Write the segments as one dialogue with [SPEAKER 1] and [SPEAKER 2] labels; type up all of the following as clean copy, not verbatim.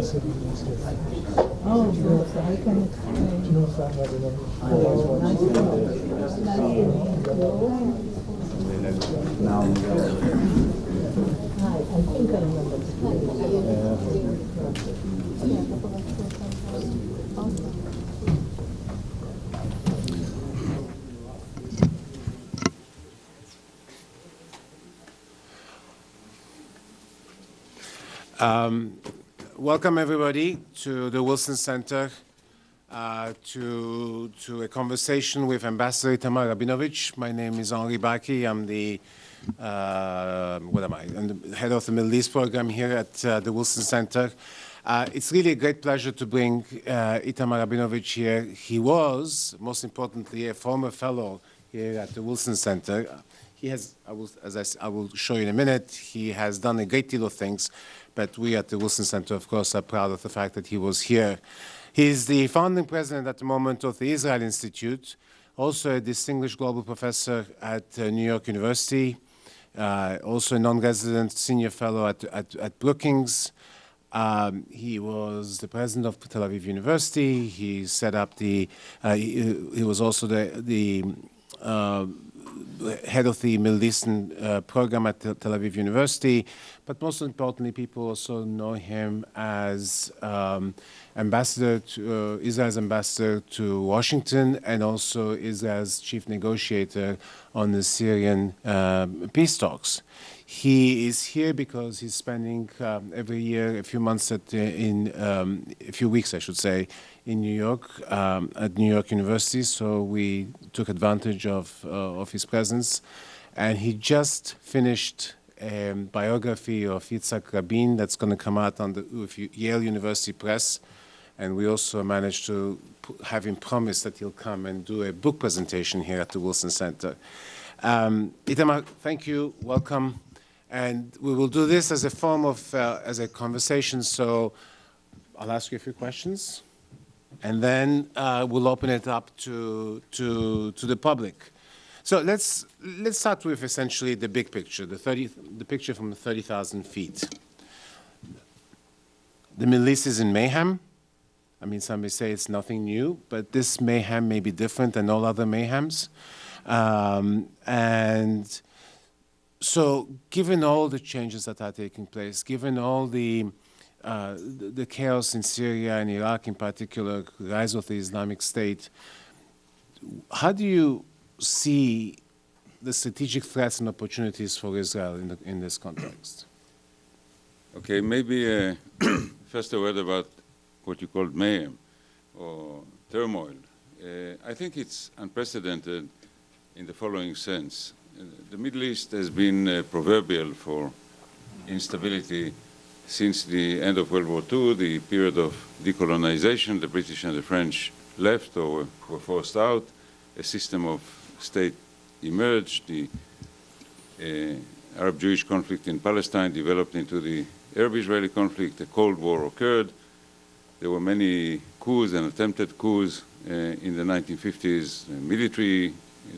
[SPEAKER 1] Oh, so I can explain. I think I remember.
[SPEAKER 2] Welcome everybody to the Wilson Center to a conversation with Ambassador Itamar Rabinovich. My name is Henri Baki. I'm the I'm the head of the Middle East program here at the Wilson Center. It's really a great pleasure to bring Itamar Rabinovich here. He was, most importantly, a former fellow here at the Wilson Center. He has, I will show you in a minute, he has done a great deal of things, but we at the Wilson Center, of course, are proud of the fact that he was here. He's the founding president at the moment of the Israel Institute, also a distinguished global professor at New York University, also a non-resident senior fellow at Brookings. He was the president of Tel Aviv University. He set up the, he was also the head of the Middle Eastern program at Tel Aviv University, but most importantly, people also know him as ambassador to, Israel's ambassador to Washington, and also Israel's chief negotiator on the Syrian peace talks. He is here because he's spending every year a few months a few weeks, I should say, in New York at New York University. So we took advantage of his presence, and he just finished a biography of Yitzhak Rabin that's going to come out on the Yale University Press, and we also managed to have him promise that he'll come and do a book presentation here at the Wilson Center. Itamar, thank you, welcome. And we will do this as a form of, as a conversation, so I'll ask you a few questions, and then we'll open it up to the public. So let's start with essentially the big picture, the picture from 30,000 feet. The Middle East is in mayhem. I mean, some may say it's nothing new, but this mayhem may be different than all other mayhems. And so given all the changes that are taking place, given all the chaos in Syria and Iraq in particular, the rise of the Islamic State, how do you see the strategic threats and opportunities for Israel in this context?
[SPEAKER 3] Okay, maybe first a word about what you called mayhem or turmoil. I think it's unprecedented in the following sense. The Middle East has been proverbial for instability since the end of World War II, the period of decolonization. The British and the French left or were forced out. A system of state emerged. The Arab-Jewish conflict in Palestine developed into the Arab-Israeli conflict. A Cold War occurred. There were many coups and attempted coups in the 1950s. Military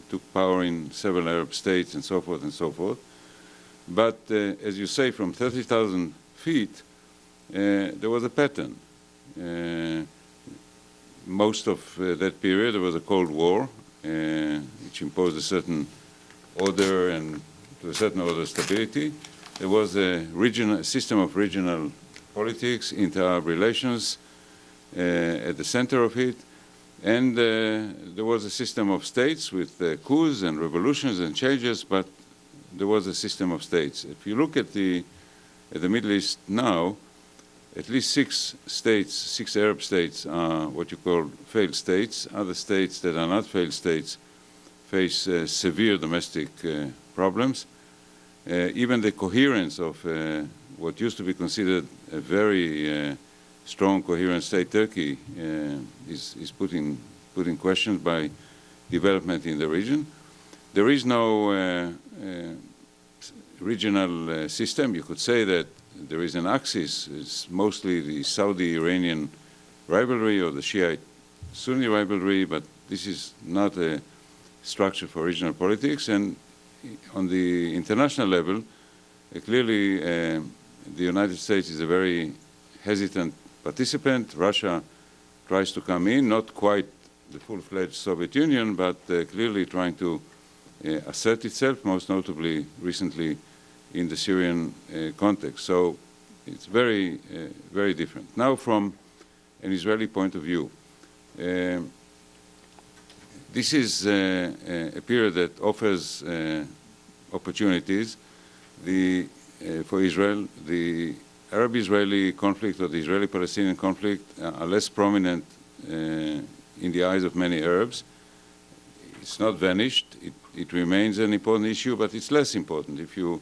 [SPEAKER 3] took power in several Arab states and so forth and so forth. But as you say, from 30,000 feet, there was a pattern. Most of that period, there was a Cold War, which imposed a certain order and to a certain order of stability. There was a system of regional politics, inter-Arab relations at the center of it. And there was a system of states with coups and revolutions and changes, but there was a system of states. If you look at the Middle East now, at least six Arab states are what you call failed states. Other states that are not failed states face severe domestic problems. Even the coherence of what used to be considered a very strong, coherent state, Turkey, is put in question by development in the region. There is no regional system. You could say that there is an axis. It's mostly the Saudi-Iranian rivalry or the Shiite-Sunni rivalry, but this is not a structure for regional politics. And on the international level, clearly the United States is a very hesitant participant. Russia tries to come in, not quite the full-fledged Soviet Union, but clearly trying to assert itself, most notably recently in the Syrian context. So it's very, very different. Now, from an Israeli point of view, this is a period that offers opportunities. For Israel, the Arab-Israeli conflict or the Israeli-Palestinian conflict are less prominent in the eyes of many Arabs. It's not vanished. It remains an important issue, but it's less important. If you,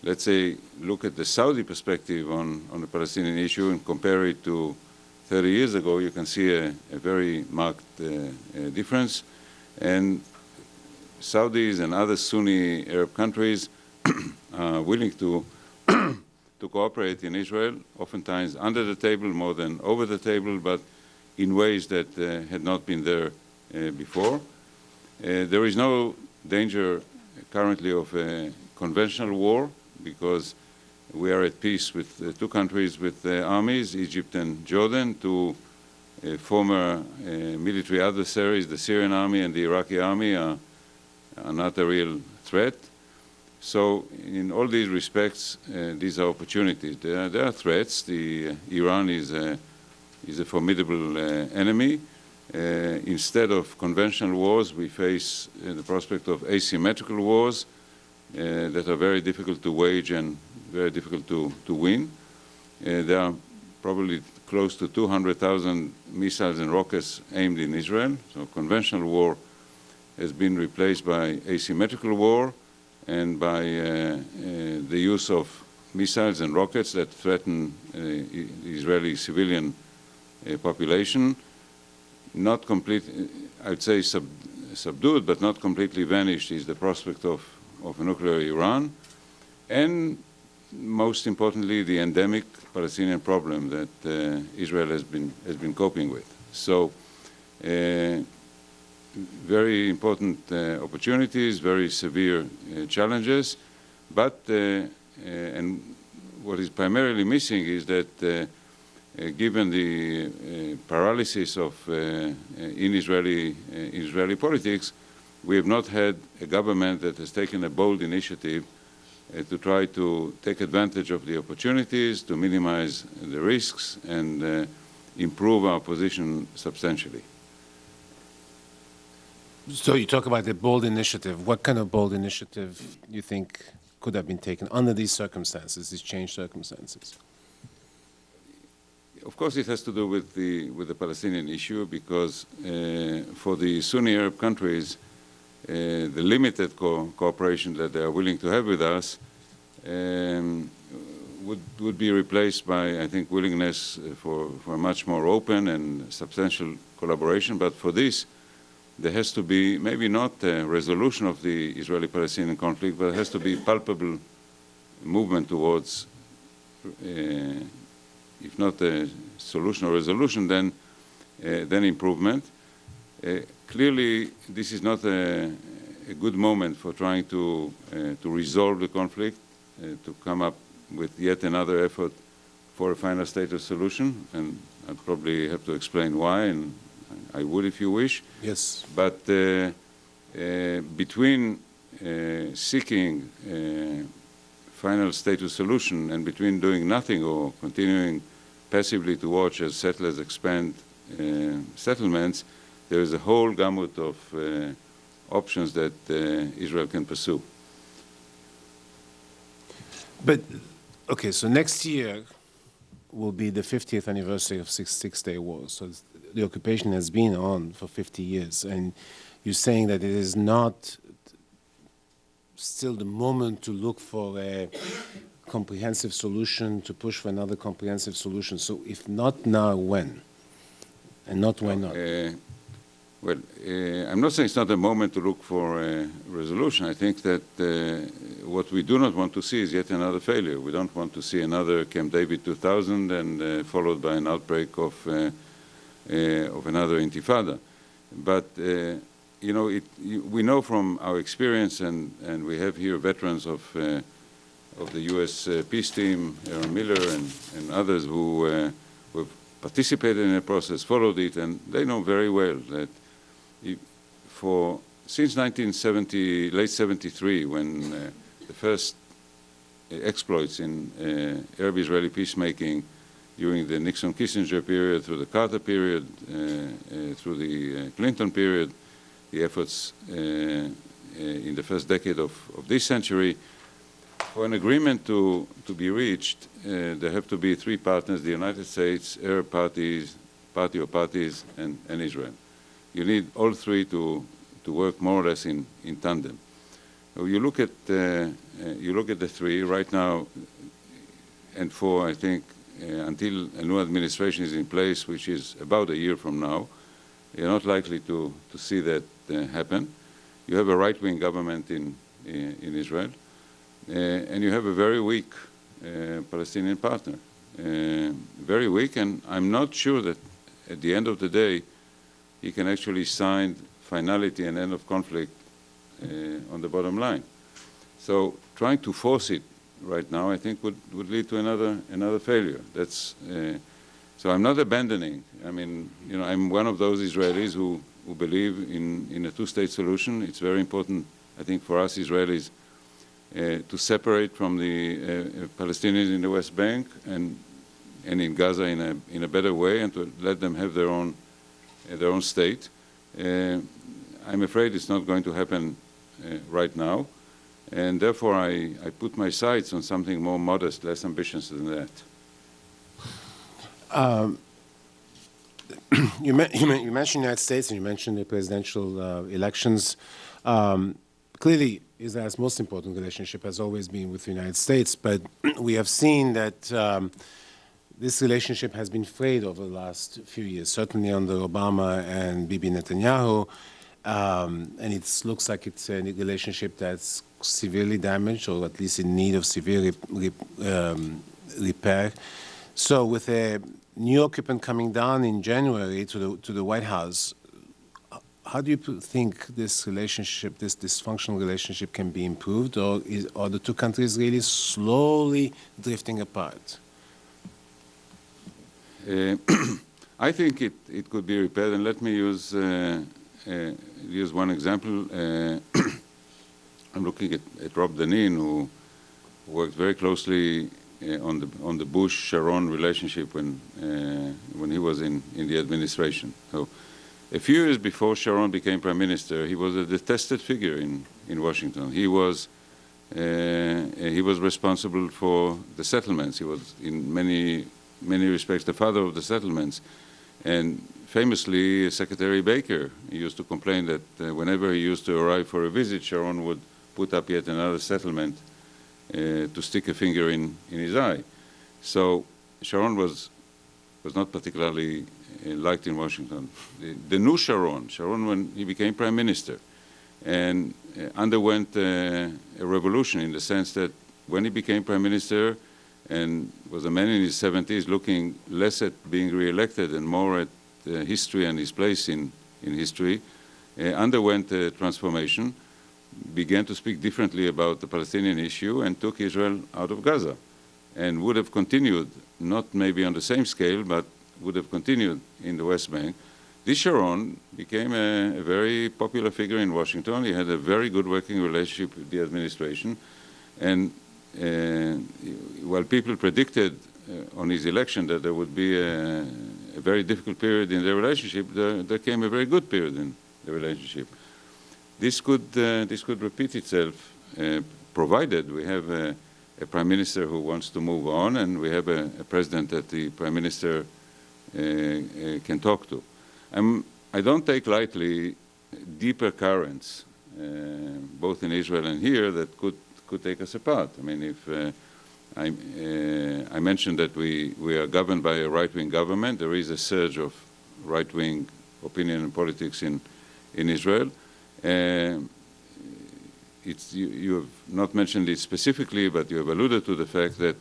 [SPEAKER 3] let's say, look at the Saudi perspective on the Palestinian issue and compare it to 30 years ago, you can see a very marked difference. And Saudis and other Sunni Arab countries are willing to cooperate in Israel, oftentimes under the table more than over the table, but in ways that had not been there before. There is no danger currently of a conventional war because we are at peace with two countries with armies, Egypt and Jordan, two former military adversaries, the Syrian army and the Iraqi army, are not a real threat. So in all these respects, these are opportunities. There are threats. Iran is a formidable enemy. Instead of conventional wars, we face the prospect of asymmetrical wars that are very difficult to wage and very difficult to win. There are probably close to 200,000 missiles and rockets aimed in Israel. So conventional war has been replaced by asymmetrical war and by the use of missiles and rockets that threaten the Israeli civilian population. Not complete, I would say subdued, but not completely vanished is the prospect of a nuclear Iran. And most importantly, the endemic Palestinian problem that Israel has been coping with. So very important opportunities, very severe challenges, but and what is primarily missing is that given the paralysis of in Israeli politics, we have not had a government that has taken a bold initiative to try to take advantage of the opportunities, to minimize the risks, and improve our position substantially.
[SPEAKER 2] So you talk about the bold initiative. What kind of bold initiative do you think could have been taken under these circumstances, these changed circumstances?
[SPEAKER 3] Of course, it has to do with the Palestinian issue because for the Sunni Arab countries, the limited cooperation that they are willing to have with us would be replaced by, I think, willingness for a much more open and substantial collaboration. But for this, there has to be maybe not a resolution of the Israeli-Palestinian conflict, but there has to be palpable movement towards, if not a solution or resolution, then improvement. Clearly, this is not a good moment for trying to resolve the conflict, to come up with yet another effort for a final status solution, and I'd probably have to explain why, and I would if you wish.
[SPEAKER 2] Yes.
[SPEAKER 3] But between seeking final status solution and between doing nothing or continuing passively to watch as settlers expand settlements, there is a whole gamut of options that Israel can pursue.
[SPEAKER 2] But, okay, so next year will be the 50th anniversary of Six-Day War. So the occupation has been on for 50 years. And you're saying that it is not still the moment to look for a comprehensive solution, to push for another comprehensive solution. So if not now, when? And not why not?
[SPEAKER 3] Well, I'm not saying it's not the moment to look for a resolution. I think that what we do not want to see is yet another failure. We don't want to see another Camp David 2000 and followed by an outbreak of another intifada. But, you know, we know from our experience, and we have here veterans of the U.S. peace team, Aaron Miller and others who have participated in the process, followed it, and they know very well that since 1970, late 73, when the first exploits in Arab-Israeli peacemaking during the Nixon-Kissinger period, through the Carter period, through the Clinton period, the efforts in the first decade of this century, for an agreement to be reached, there have to be three partners: the United States, Arab parties, and Israel. You need all three to work more or less in tandem. So you look at the three right now, and for, I think, until a new administration is in place, which is about a year from now, you're not likely to see that happen. You have a right-wing government in Israel, and you have a very weak Palestinian partner. Very weak, and I'm not sure that at the end of the day he can actually sign finality and end of conflict on the bottom line. So trying to force it right now, I think, would lead to another failure. That's so I'm not abandoning. I mean, you know, I'm one of those Israelis who believe in a two-state solution. It's very important, I think, for us Israelis to separate from the Palestinians in the West Bank and in Gaza in a better way, and to let them have their own state. I'm afraid it's not going to happen right now, and therefore I put my sights on something more modest, less ambitious than that.
[SPEAKER 2] You mentioned the United States, and you mentioned the presidential elections. Clearly, Israel's most important relationship has always been with the United States, but we have seen that this relationship has been frayed over the last few years, certainly under Obama and Bibi Netanyahu, and it looks like it's a relationship that's severely damaged, or at least in need of severe repair. So with a new occupant coming down in January to the White House, how do you think this relationship, this dysfunctional relationship, can be improved, or are the two countries really slowly drifting apart?
[SPEAKER 3] I think it could be repaired, and let me use one example. I'm looking at Rob Danin, who worked very closely on the Bush-Sharon relationship when he was in the administration. So, a few years before Sharon became prime minister, he was a detested figure in Washington. He was responsible for the settlements. He was, in many respects, the father of the settlements. And famously, Secretary Baker, he used to complain that whenever he used to arrive for a visit, Sharon would put up yet another settlement to stick a finger in his eye. So Sharon was not particularly liked in Washington. The new Sharon when he became prime minister, and underwent a revolution in the sense that when he became prime minister and was a man in his 70s, looking less at being re-elected and more at history and his place in history, underwent a transformation, began to speak differently about the Palestinian issue, and took Israel out of Gaza, and would have continued, not maybe on the same scale, but would have continued in the West Bank. This Sharon became a very popular figure in Washington. He had a very good working relationship with the administration, and while people predicted on his election that there would be a very difficult period in their relationship, there came a very good period in the relationship. This could repeat itself, provided we have a prime minister who wants to move on, and we have a president that the prime minister can talk to. I don't take lightly deeper currents, both in Israel and here, that could take us apart. I mean, if I mentioned that we are governed by a right-wing government, there is a surge of right-wing opinion and politics in Israel. You have not mentioned it specifically, but you have alluded to the fact that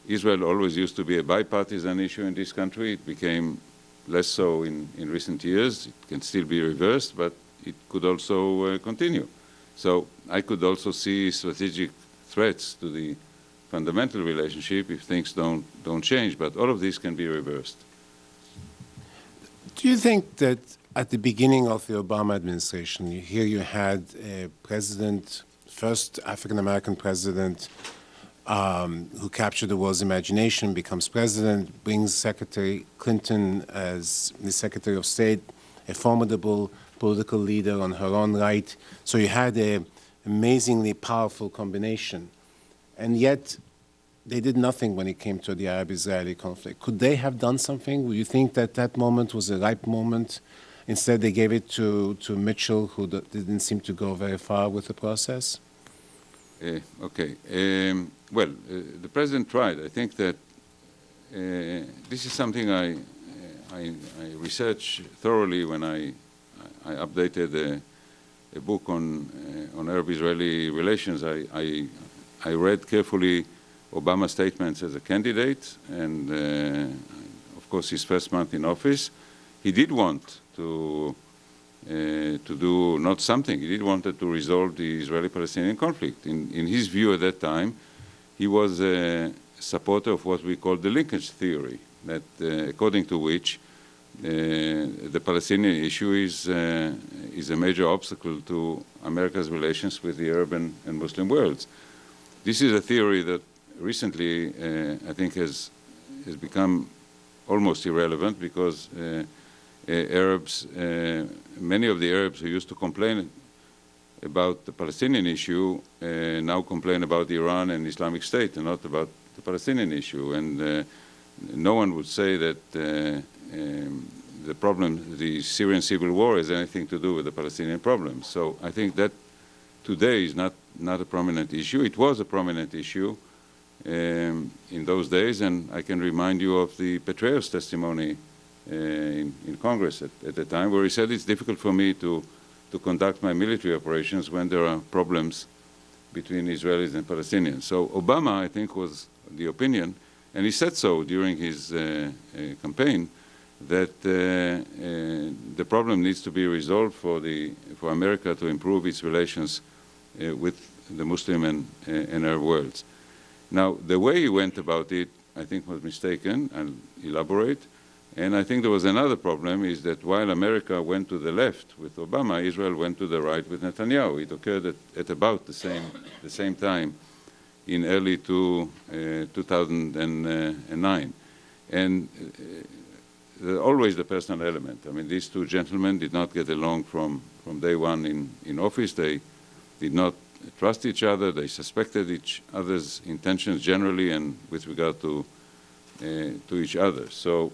[SPEAKER 3] Israel always used to be a bipartisan issue in this country. It became less so in recent years. It can still be reversed, but it could also continue. So I could also see strategic threats to the fundamental relationship if things don't change, but all of this can be reversed.
[SPEAKER 2] Do you think that at the beginning of the Obama administration, here you had a president, first African-American president, who captured the world's imagination, becomes president, brings Secretary Clinton as the Secretary of State, a formidable political leader on her own right. So you had an amazingly powerful combination. And yet, they did nothing when it came to the Arab-Israeli conflict. Could they have done something? Would you think that that moment was a ripe moment? Instead, they gave it to Mitchell, who didn't seem to go very far with the process?
[SPEAKER 3] Okay. The president tried. I think that this is something I researched thoroughly when I updated a book on Arab-Israeli relations. I read carefully Obama's statements as a candidate and, of course, his first month in office. He did want to do not something. He did wanted to resolve the Israeli-Palestinian conflict. In his view at that time, he was a supporter of what we call the linkage theory, that according to which the Palestinian issue is a major obstacle to America's relations with the Arab and Muslim worlds. This is a theory that recently, I think, has become almost irrelevant because Arabs, many of the Arabs who used to complain about the Palestinian issue now complain about Iran and Islamic State and not about the Palestinian issue. And no one would say that the problem, the Syrian civil war, has anything to do with the Palestinian problem. So I think that today is not a prominent issue. It was a prominent issue in those days, and I can remind you of the Petraeus testimony in Congress at the time, where he said it's difficult for me to conduct my military operations when there are problems between Israelis and Palestinians. So Obama, I think, was the opinion, and he said so during his campaign, that the problem needs to be resolved for America to improve its relations with the Muslim and Arab worlds. Now, the way he went about it, I think, was mistaken. I'll elaborate. And I think there was another problem, is that while America went to the left with Obama, Israel went to the right with Netanyahu. It occurred at about the same time in early 2009. And always the personal element. I mean, these two gentlemen did not get along from day one in office. They did not trust each other. They suspected each other's intentions generally and with regard to each other. So,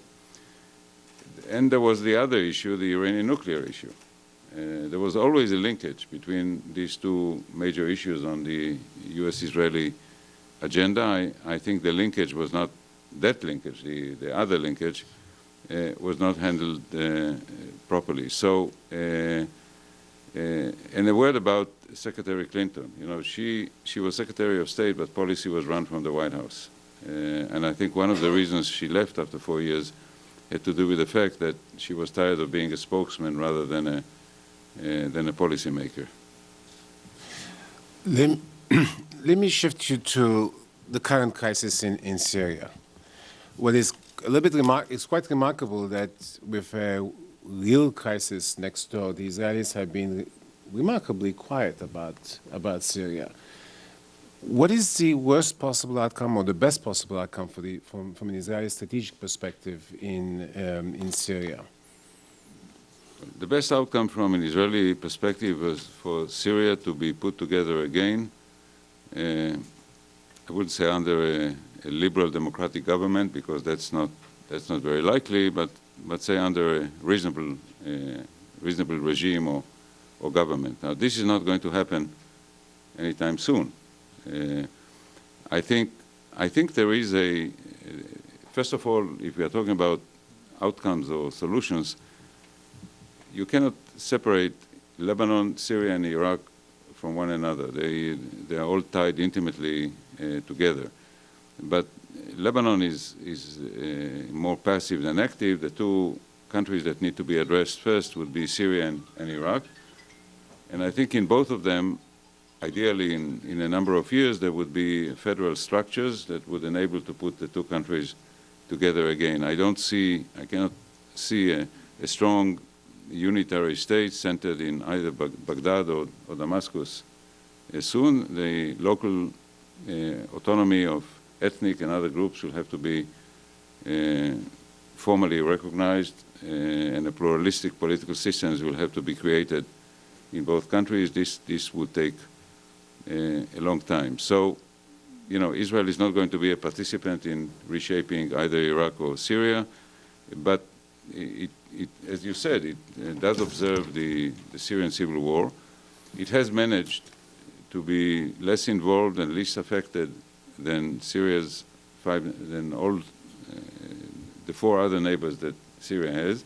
[SPEAKER 3] and there was the other issue, the Iranian nuclear issue. There was always a linkage between these two major issues on the U.S.-Israeli agenda. I think the linkage was not that linkage. The other linkage was not handled properly. So, and a word about Secretary Clinton. You know, she was Secretary of State, but policy was run from the White House. And I think one of the reasons she left after 4 years had to do with the fact that she was tired of being a spokesman rather than a policymaker.
[SPEAKER 2] Let me shift you to the current crisis in Syria. What is a little bit it's quite remarkable that with a real crisis next door, the Israelis have been remarkably quiet about Syria. What is the worst possible outcome or the best possible outcome from an Israeli strategic perspective in Syria?
[SPEAKER 3] The best outcome from an Israeli perspective was for Syria to be put together again. I wouldn't say under a liberal democratic government, because that's not very likely, but say under a reasonable regime or government. Now, this is not going to happen anytime soon. I think there is first of all, if we are talking about outcomes or solutions, you cannot separate Lebanon, Syria, and Iraq from one another. They are all tied intimately together. But Lebanon is more passive than active. The two countries that need to be addressed first would be Syria and Iraq. And I think in both of them, ideally in a number of years, there would be federal structures that would enable to put the two countries together again. I cannot see a strong unitary state centered in either Baghdad or Damascus. Soon, the local autonomy of ethnic and other groups will have to be formally recognized, and a pluralistic political systems will have to be created in both countries. This would take a long time. So, you know, Israel is not going to be a participant in reshaping either Iraq or Syria, but as you said, it does observe the Syrian civil war. It has managed to be less involved and least affected than Syria's the four other neighbors that Syria has.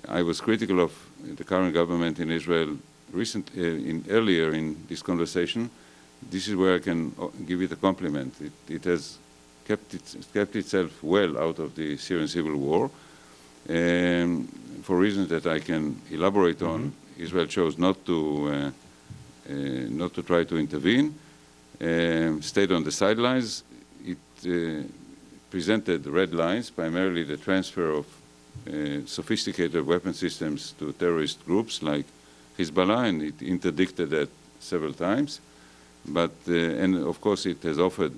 [SPEAKER 3] I was critical of the current government in Israel earlier in this conversation. This is where I can give it a compliment. It has kept itself well out of the Syrian civil war. For reasons that I can elaborate on, Israel chose not to try to intervene, stayed on the sidelines. It presented red lines, primarily the transfer of sophisticated weapon systems to terrorist groups like Hezbollah, and it interdicted that several times. But, and of course, it has offered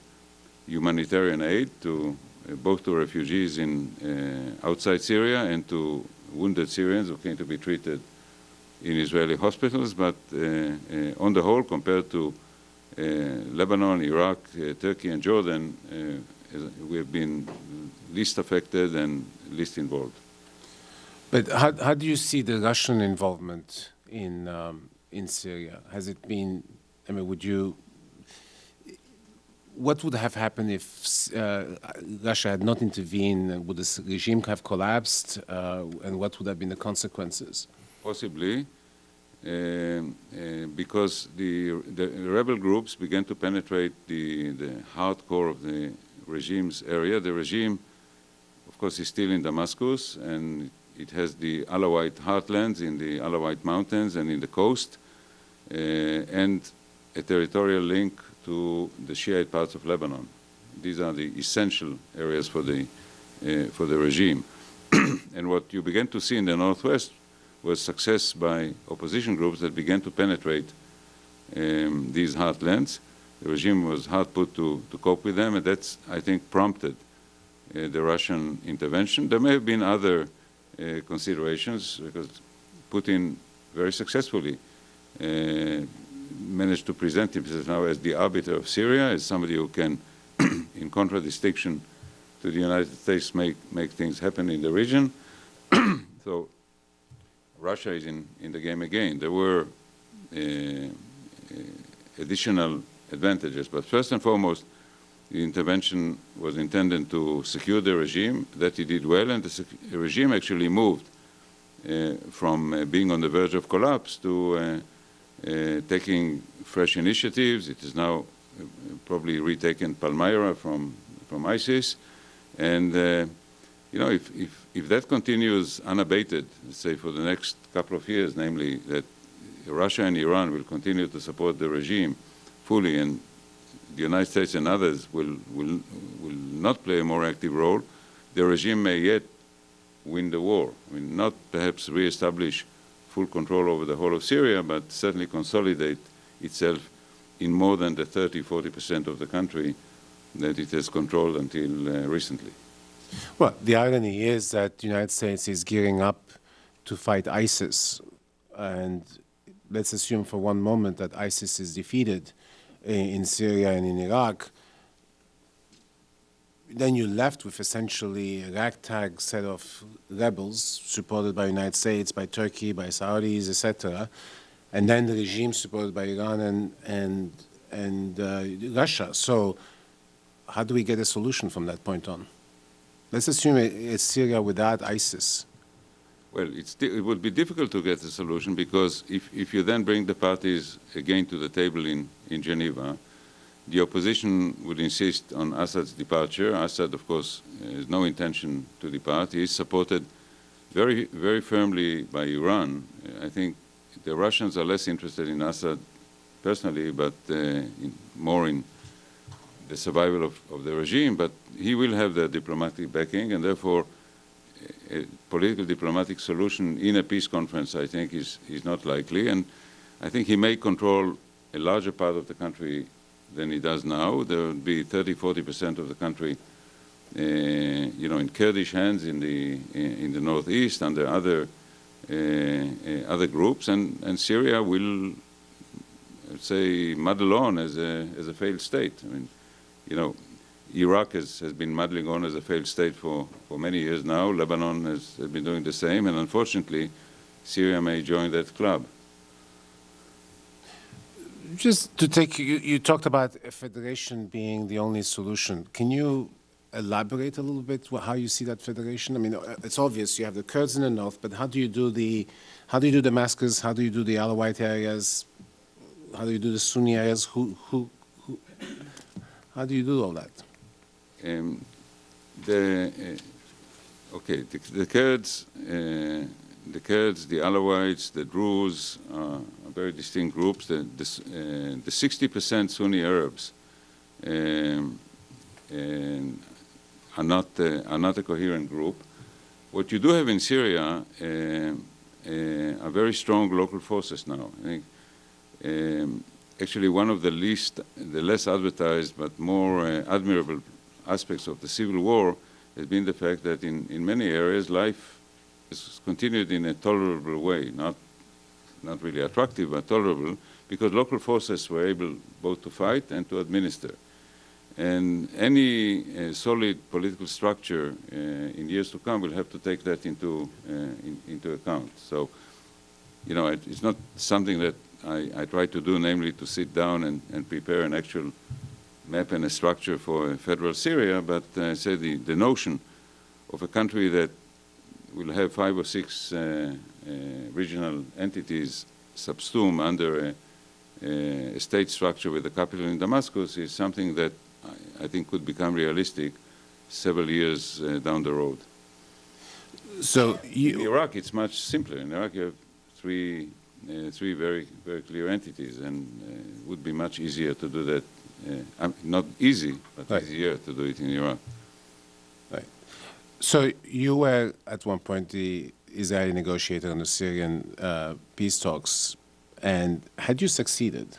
[SPEAKER 3] humanitarian aid to both to refugees in outside Syria and to wounded Syrians who came to be treated in Israeli hospitals. But on the whole, compared to Lebanon, Iraq, Turkey, and Jordan, we have been least affected and least involved.
[SPEAKER 2] But how do you see the Russian involvement in Syria? Has it been? I mean, what would have happened if Russia had not intervened? Would the regime have collapsed? And what would have been the consequences?
[SPEAKER 3] Possibly, because the rebel groups began to penetrate the hardcore of the regime's area. The regime, of course, is still in Damascus, and it has the Alawite heartlands in the Alawite mountains and in the coast, and a territorial link to the Shiite parts of Lebanon. These are the essential areas for the regime. And what you began to see in the northwest was success by opposition groups that began to penetrate these heartlands. The regime was hard put to cope with them, and that's, I think, prompted the Russian intervention. There may have been other considerations, because Putin very successfully managed to present himself now as the arbiter of Syria, as somebody who can, in contradistinction to the United States, make things happen in the region. So Russia is in the game again. There were additional advantages, but first and foremost, the intervention was intended to secure the regime. That he did well, and the regime actually moved from being on the verge of collapse to taking fresh initiatives. It has now probably retaken Palmyra from ISIS, and you know, if that continues unabated, let's say for the next couple of years, namely that Russia and Iran will continue to support the regime fully, and the United States and others will not play a more active role, the regime may yet win the war. I mean, not perhaps reestablish full control over the whole of Syria, but certainly consolidate itself in more than the 30–40% of the country that it has controlled until recently.
[SPEAKER 2] Well, the irony is that the United States is gearing up to fight ISIS, and let's assume for one moment that ISIS is defeated in Syria and in Iraq. Then you're left with essentially a ragtag set of rebels supported by the United States, by Turkey, by Saudis, etc., and then the regime supported by Iran and Russia. So how do we get a solution from that point on? Let's assume it's Syria without ISIS.
[SPEAKER 3] Well, it would be difficult to get a solution, because if you then bring the parties again to the table in Geneva, the opposition would insist on Assad's departure. Assad, of course, has no intention to depart. He is supported very, very firmly by Iran. I think the Russians are less interested in Assad personally, but more in the survival of the regime. But he will have the diplomatic backing, and therefore a political diplomatic solution in a peace conference, I think, is not likely. And I think he may control a larger part of the country than he does now. There would be 30–40% of the country, in Kurdish hands in the northeast under other groups, and Syria will, let's say, muddle on as a failed state. I mean, Iraq has been muddling on as a failed state for many years now. Lebanon has been doing the same, and unfortunately, Syria may join that club.
[SPEAKER 2] Just to take, you talked about a federation being the only solution. Can you elaborate a little bit how you see that federation? I mean, it's obvious you have the Kurds in the north, but how do you do Damascus? How do you do the Alawite areas? How do you do the Sunni areas? How do you do all that?
[SPEAKER 3] The Kurds, the Alawites, the Druze are very distinct groups. The 60% Sunni Arabs are not a coherent group. What you do have in Syria are very strong local forces now. I think actually one of the less advertised but more admirable aspects of the civil war has been the fact that in many areas life has continued in a tolerable way, not really attractive, but tolerable, because local forces were able both to fight and to administer. And any solid political structure in years to come will have to take that into account. So, it's not something that I try to do, namely to sit down and prepare an actual map and a structure for a federal Syria, but say the notion of a country that will have 5 or 6 regional entities subsumed under a state structure with a capital in Damascus is something that I think could become realistic several years down the road.
[SPEAKER 2] So
[SPEAKER 3] in Iraq, it's much simpler. In Iraq, you have three very, very clear entities, and it would be much easier to do that. Not easy, but right. Easier to do it in Iraq.
[SPEAKER 2] Right. So you were at one point the Israeli negotiator in the Syrian peace talks, and had you succeeded,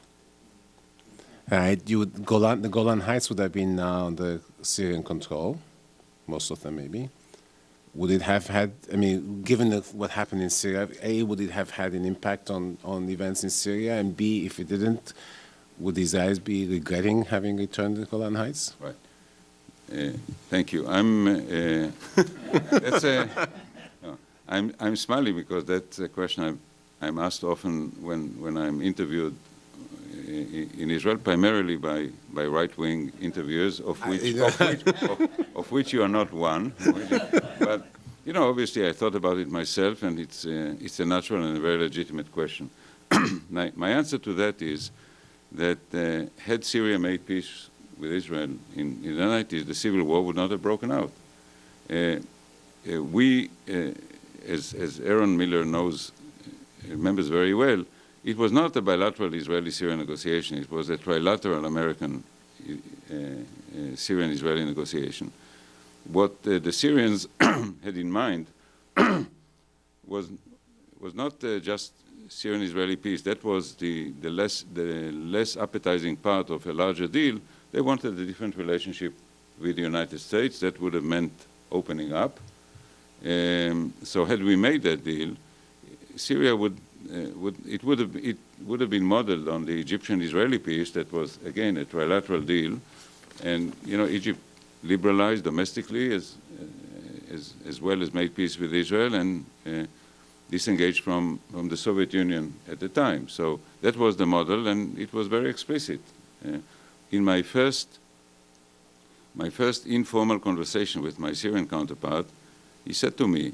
[SPEAKER 2] right, the Golan Heights would have been now under Syrian control, most of them maybe. Would it have had, I mean, given what happened in Syria, A, would it have had an impact on events in Syria, and B, if it didn't, would the Israelis be regretting having returned the Golan Heights?
[SPEAKER 3] Right. Thank you. I'm smiling because that's a question I'm asked often when I'm interviewed in Israel, primarily by right-wing interviewers, of which you are not one. But obviously, I thought about it myself, and it's a natural and a very legitimate question. My answer to that is that had Syria made peace with Israel in the 90s, the civil war would not have broken out. We, as Aaron Miller remembers very well, it was not a bilateral Israeli-Syrian negotiation. It was a trilateral American-Syrian-Israeli negotiation. What the Syrians had in mind was not just Syrian-Israeli peace. That was the less appetizing part of a larger deal. They wanted a different relationship with the United States. That would have meant opening up. So had we made that deal, Syria would have been modeled on the Egyptian-Israeli peace. That was again a trilateral deal, and Egypt liberalized domestically as well as made peace with Israel and disengaged from the Soviet Union at the time. So that was the model, and it was very explicit. In my first informal conversation with my Syrian counterpart, he said to me,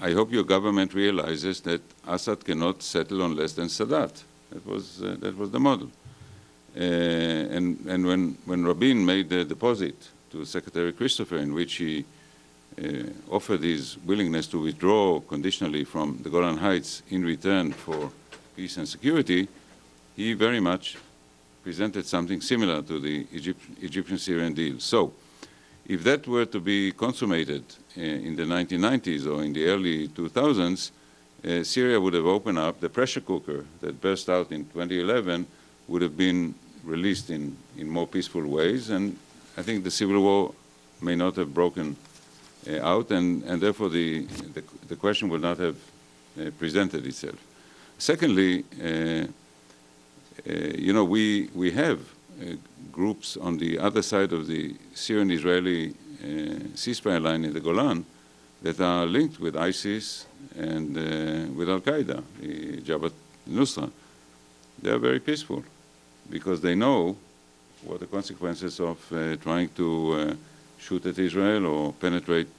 [SPEAKER 3] I hope your government realizes that Assad cannot settle on less than Sadat. That was the model. And when Rabin made the deposit to Secretary Christopher, in which he offered his willingness to withdraw conditionally from the Golan Heights in return for peace and security, he very much presented something similar to the Egyptian-Syrian deal. So If that were to be consummated in the 1990s or in the early 2000s, Syria would have opened up. The pressure cooker that burst out in 2011 would have been released in more peaceful ways, and I think the civil war may not have broken out, and therefore the question would not have presented itself. Secondly, you know, we have groups on the other side of the Syrian-Israeli ceasefire line in the Golan that are linked with ISIS and with Al-Qaeda, the Jabhat Nusra. They are very peaceful because they know what the consequences of trying to shoot at Israel or penetrate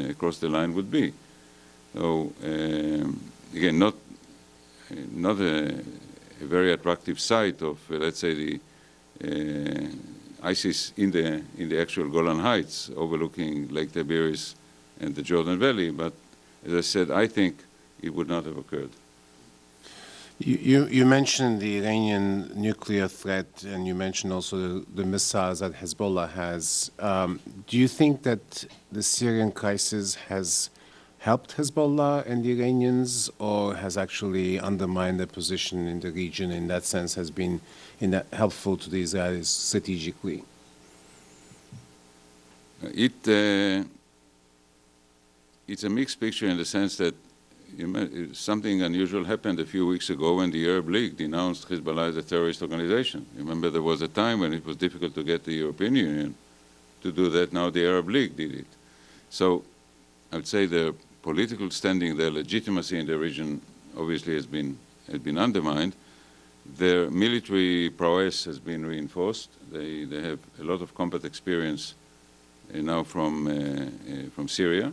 [SPEAKER 3] across the line would be. So again, not a very attractive sight of, let's say, the ISIS in the actual Golan Heights, overlooking Lake Tiberias and the Jordan Valley. But as I said, I think it would not have occurred.
[SPEAKER 2] You mentioned the Iranian nuclear threat, and you mentioned also the missiles that Hezbollah has. Do you think that the Syrian crisis has helped Hezbollah and the Iranians, or has actually undermined their position in the region, in that sense, has been helpful to the Israelis strategically?
[SPEAKER 3] It's a mixed picture in the sense that something unusual happened a few weeks ago when the Arab League denounced Hezbollah as a terrorist organization. Remember, there was a time when it was difficult to get the European Union to do that. Now the Arab League did it. So I would say their political standing, their legitimacy in the region obviously has been undermined. Their military prowess has been reinforced. They have a lot of combat experience now from Syria.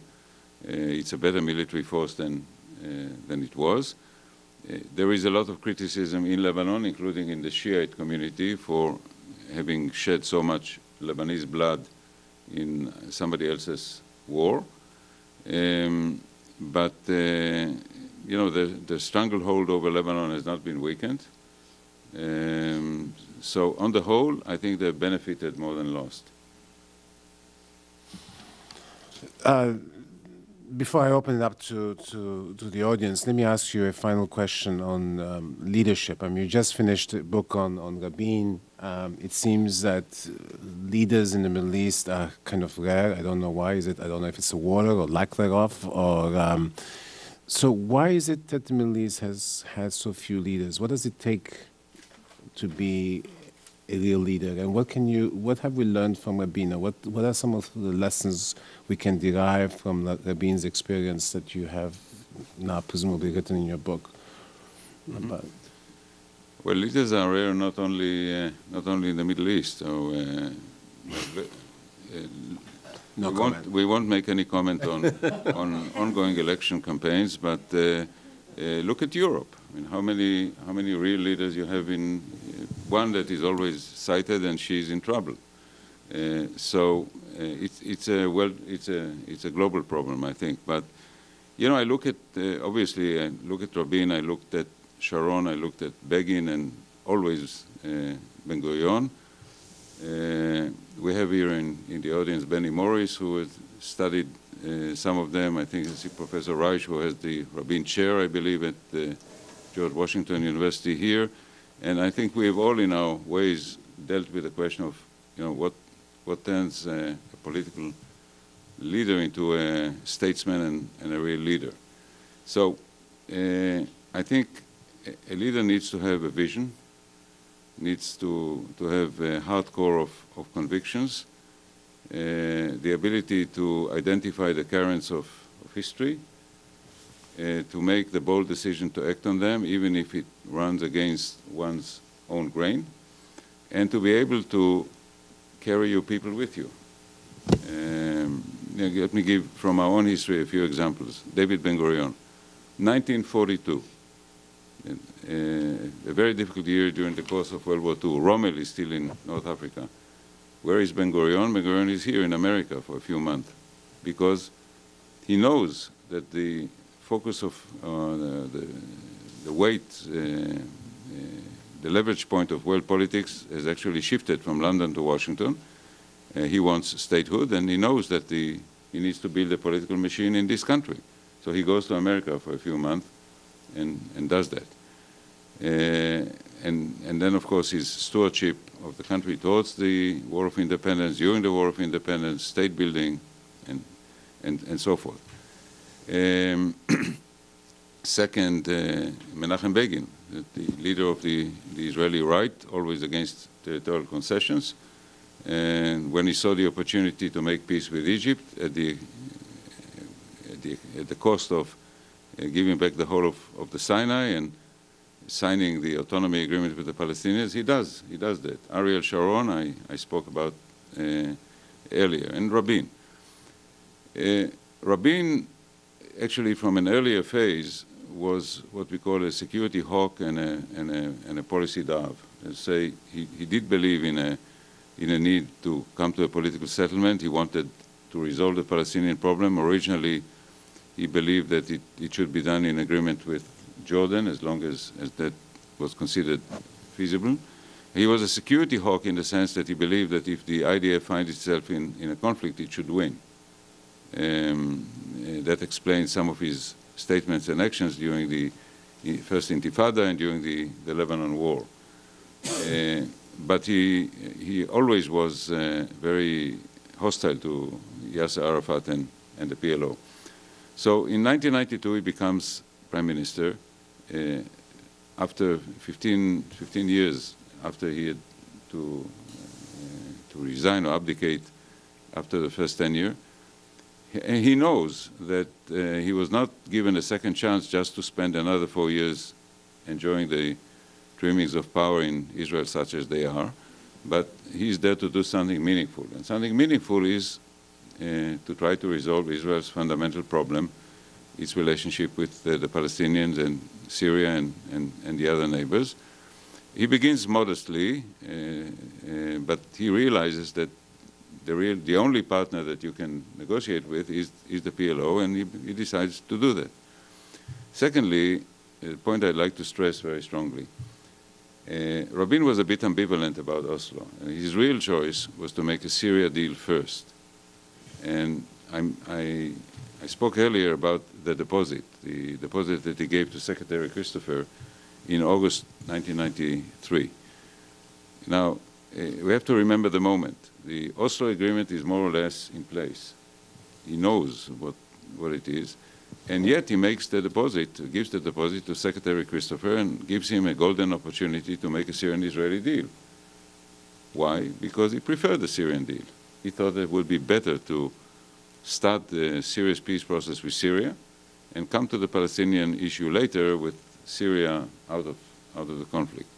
[SPEAKER 3] It's a better military force than it was. There is a lot of criticism in Lebanon, including in the Shiite community, for having shed so much Lebanese blood in somebody else's war. But you know, the stranglehold over Lebanon has not been weakened. So on the whole, I think they've benefited more than lost.
[SPEAKER 2] Before I open it up to the audience, let me ask you a final question on leadership. I mean, you just finished a book on Rabin. It seems that leaders in the Middle East are kind of rare. I don't know why. I don't know if it's a water or lack thereof, or so why is it that the Middle East has had so few leaders? What does it take to be a real leader, and what have we learned from Rabin? What are some of the lessons we can derive from Rabin's experience that you have now presumably written in your book? About?
[SPEAKER 3] Well, leaders are rare not only in the Middle East. So
[SPEAKER 2] no comment.
[SPEAKER 3] We won't make any comment on ongoing election campaigns, but look at Europe. I mean, how many real leaders you have in one that is always cited, and she's in trouble. So it's a global problem, I think. But you know, I look at obviously I look at Rabin, I looked at Sharon, I looked at Begin, and always Ben-Gurion. We have here in the audience Benny Morris, who has studied some of them. I think it's Professor Reich, who has the Rabin chair, I believe, at George Washington University here. And I think we have all in our ways dealt with the question of, you know, what turns a political leader into a statesman and a real leader. So I think a leader needs to have a vision, needs to have a hardcore of convictions, the ability to identify the currents of history, to make the bold decision to act on them, even if it runs against one's own grain, and to be able to carry your people with you. Let me give from our own history a few examples. David Ben-Gurion, 1942, a very difficult year during the course of World War II. Rommel is still in North Africa. Where is Ben-Gurion? Ben-Gurion is here in America for a few months, because he knows that the focus of the weight, the leverage point of world politics has actually shifted from London to Washington, He wants statehood, and he knows that he needs to build a political machine in this country. So he goes to America for a few months and does that. And then, of course, his stewardship of the country towards the War of Independence, during the War of Independence, state building, and so forth. Second, Menachem Begin, the leader of the Israeli right, always against territorial concessions. And when he saw the opportunity to make peace with Egypt at the cost of giving back the whole of the Sinai and signing the autonomy agreement with the Palestinians, he does that. Ariel Sharon, I spoke about earlier, and Rabin. Rabin, actually from an earlier phase, was what we call a security hawk and a policy dove. Let's say he did believe in a need to come to a political settlement. He wanted to resolve the Palestinian problem. Originally, he believed that it should be done in agreement with Jordan, as long as that was considered feasible. He was a security hawk in the sense that he believed that if the IDF finds itself in a conflict, it should win. That explains some of his statements and actions during the first Intifada and during the Lebanon War. But he always was very hostile to Yasser Arafat and the PLO. So in 1992, he becomes prime minister. After 15 years after he had to resign or abdicate after the first tenure, and he knows that he was not given a second chance just to spend another 4 years enjoying the dreamings of power in Israel such as they are, but he's there to do something meaningful. And something meaningful is to try to resolve Israel's fundamental problem, its relationship with the Palestinians and Syria and the other neighbors. He begins modestly, but he realizes that the only partner that you can negotiate with is the PLO, and he decides to do that. Secondly, a point I'd like to stress very strongly, Rabin was a bit ambivalent about Oslo. His real choice was to make a Syria deal first. And I spoke earlier about the deposit that he gave to Secretary Christopher in August 1993. Now, we have to remember the moment. The Oslo Agreement is more or less in place. He knows what it is, and yet he makes the deposit, gives the deposit to Secretary Christopher and gives him a golden opportunity to make a Syrian-Israeli deal. Why? Because he preferred the Syrian deal. He thought it would be better to start the serious peace process with Syria and come to the Palestinian issue later with Syria out of the conflict.